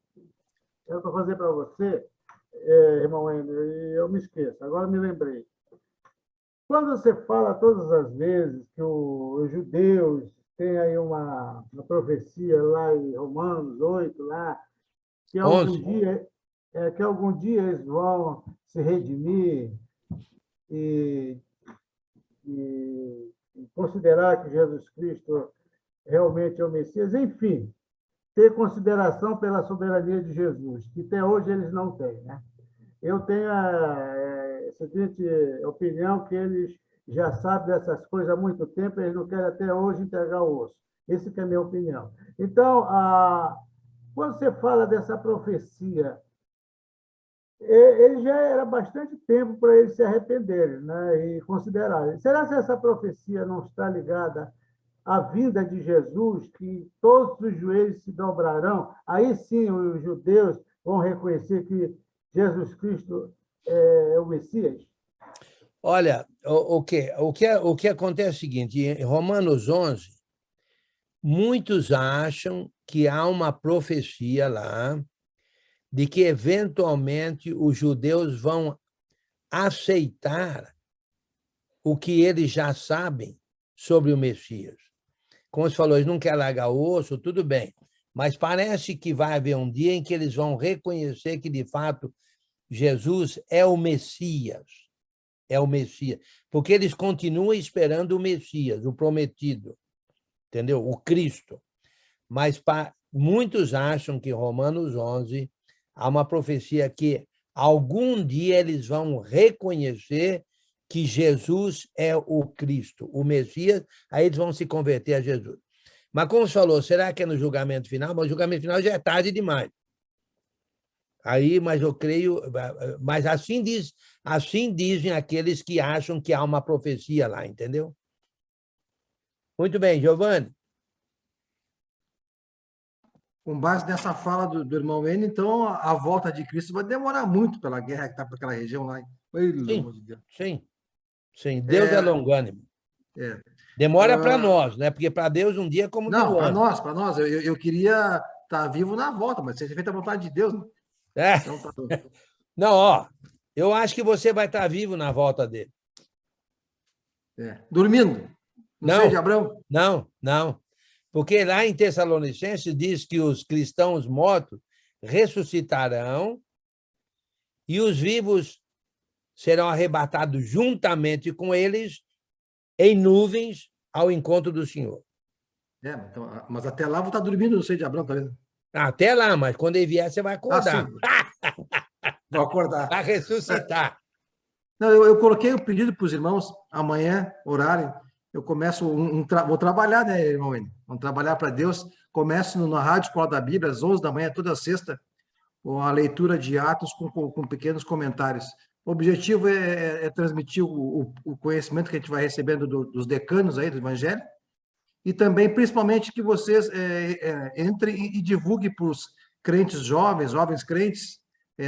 quero fazer para você, irmão Wendel, e eu me esqueço. Agora me lembrei. Quando você fala todas as vezes que os judeus têm aí uma profecia lá em Romanos 8, lá, que algum dia eles vão se redimir e considerar que Jesus Cristo realmente é o Messias, enfim, ter consideração pela soberania de Jesus, que até hoje eles não têm, né? Eu tenho a seguinte opinião, que eles já sabem dessas coisas há muito tempo, eles não querem até hoje entregar o osso. Essa que é a minha opinião. Então, quando você fala dessa profecia, ele já era bastante tempo para eles se arrependerem, né, e considerarem. Será que essa profecia não está ligada à vinda de Jesus, que todos os joelhos se dobrarão? Aí sim os judeus vão reconhecer que Jesus Cristo é o Messias? Olha, o que acontece é o seguinte, em Romanos 11, muitos acham que há uma profecia lá de que, eventualmente, os judeus vão aceitar o que eles já sabem sobre o Messias. Como você falou, eles não querem largar o osso, tudo bem, mas parece que vai haver um dia em que eles vão reconhecer que, de fato, Jesus é o Messias. É o Messias. Porque eles continuam esperando o Messias, o prometido, entendeu? O Cristo. Mas muitos acham que Romanos 11 há uma profecia que algum dia eles vão reconhecer que Jesus é o Cristo, o Messias, aí eles vão se converter a Jesus. Mas, como você falou, será que é no julgamento final? Mas o julgamento final já é tarde demais. Aí, mas eu creio, mas assim dizem aqueles que acham que há uma profecia lá, entendeu? Muito bem, Giovanni. Com base nessa fala do irmão N, então a volta de Cristo vai demorar muito pela guerra que está por aquela região lá. Pelo amor de Deus. Sim. Deus é longânimo. Demora para nós, né? Porque para Deus um dia é como não, para nós. Eu queria estar vivo na volta, mas seja feita a vontade de Deus, né? Então, tá... Não, ó, eu acho que você vai estar vivo na volta dele. Dormindo? Não sei de Abraão? Não. Porque lá em Tessalonicenses diz que os cristãos mortos ressuscitarão e os vivos serão arrebatados juntamente com eles em nuvens ao encontro do Senhor. Então, mas até lá eu vou estar dormindo, não sei de Abraão, tá vendo? Até lá, mas quando ele vier, você vai acordar. Vou acordar. Vai ressuscitar. Não, eu coloquei o pedido para os irmãos, amanhã, horário, eu começo, vou trabalhar, né, irmão? Vamos trabalhar para Deus. Começo na Rádio Escola da Bíblia, às 11 da manhã, toda sexta, com a leitura de Atos com pequenos comentários. O objetivo é transmitir o conhecimento que a gente vai recebendo dos decanos aí do Evangelho, e também, principalmente, que vocês entrem e divulguem para os crentes jovens crentes,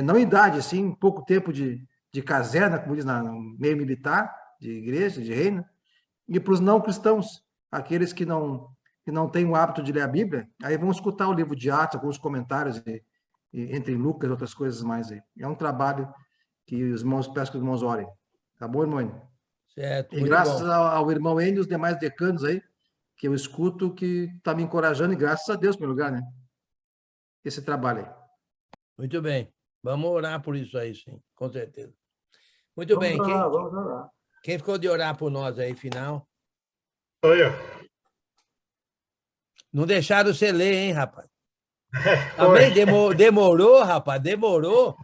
não idade, assim, pouco tempo de caserna, como diz no meio militar, de igreja, de reino, e para os não cristãos, aqueles que não têm o hábito de ler a Bíblia, aí vão escutar o livro de Atos, alguns comentários, entre Lucas e outras coisas mais aí. É um trabalho que os irmãos, peço que os irmãos orem. Tá bom, irmão? Certo. E graças ao irmão Enio e os demais decanos aí, que eu escuto, que está me encorajando, e graças a Deus, em primeiro lugar, né? Esse trabalho aí. Muito bem. Vamos orar por isso aí, sim, com certeza. Muito bem. Vamos orar. Quem ficou de orar por nós aí, final? Sou eu. Não deixaram você ler, hein, rapaz? Também demorou, rapaz, demorou.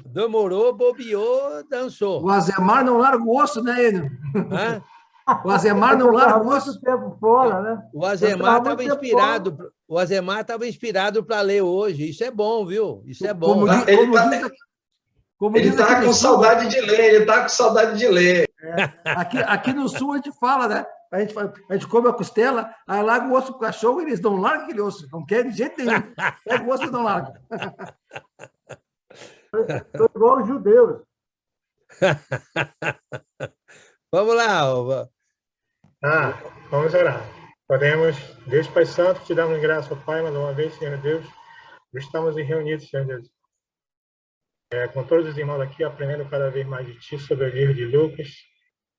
Demorou, bobeou, dançou. O Azemar não larga o osso, né, Enio? O Azemar não larga o osso. Muito tempo fora, né? O Azemar estava inspirado. O Azemar estava inspirado para ler hoje. Isso é bom, viu? Isso é bom. Ele está com saudade de ler, ele está com saudade de ler. Aqui no sul a gente fala, né? A gente come a costela, aí larga o osso pro cachorro e eles não largam aquele osso. Não querem de jeito nenhum. Pega o osso e não larga. Sou igual os judeus. Vamos lá. Vamos orar. Podemos, Deus Pai Santo, te damos graça, Pai, mais uma vez, Senhor Deus, estamos reunidos, Senhor Deus. Com todos os irmãos aqui, aprendendo cada vez mais de Ti sobre o livro de Lucas,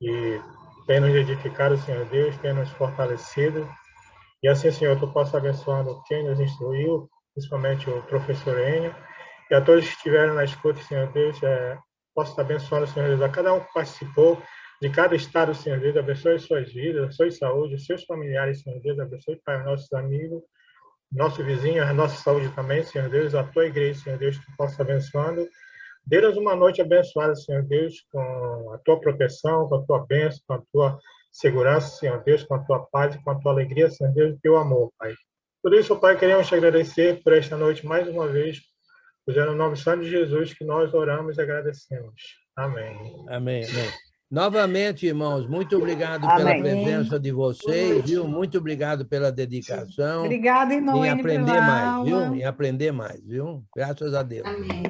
e tem nos edificado, Senhor Deus, tem nos fortalecido, e assim, Senhor, Tu possa abençoando quem nos instruiu, principalmente o professor Enio, e a todos que estiveram na escuta, Senhor Deus, possa estar abençoando, Senhor Deus, a cada um que participou, de cada estado, Senhor Deus, abençoe suas vidas, abençoe saúde, seus familiares, Senhor Deus, abençoe, Pai, nossos amigos, nosso vizinho, a nossa saúde também, Senhor Deus, a Tua igreja, Senhor Deus, que possa abençoando. Dê-nos uma noite abençoada, Senhor Deus, com a Tua proteção, com a Tua bênção, com a Tua segurança, Senhor Deus, com a Tua paz, com a Tua alegria, Senhor Deus, e Teu amor, Pai. Por isso, Pai, queremos te agradecer por esta noite mais uma vez, usando o nome santo de Jesus, que nós oramos e agradecemos. Amém. Amém. Novamente, irmãos, muito obrigado pela presença de vocês, viu? Muito obrigado pela dedicação. Obrigada, irmão. Em aprender mais, viu? Em aprender mais, viu? Graças a Deus. Amém.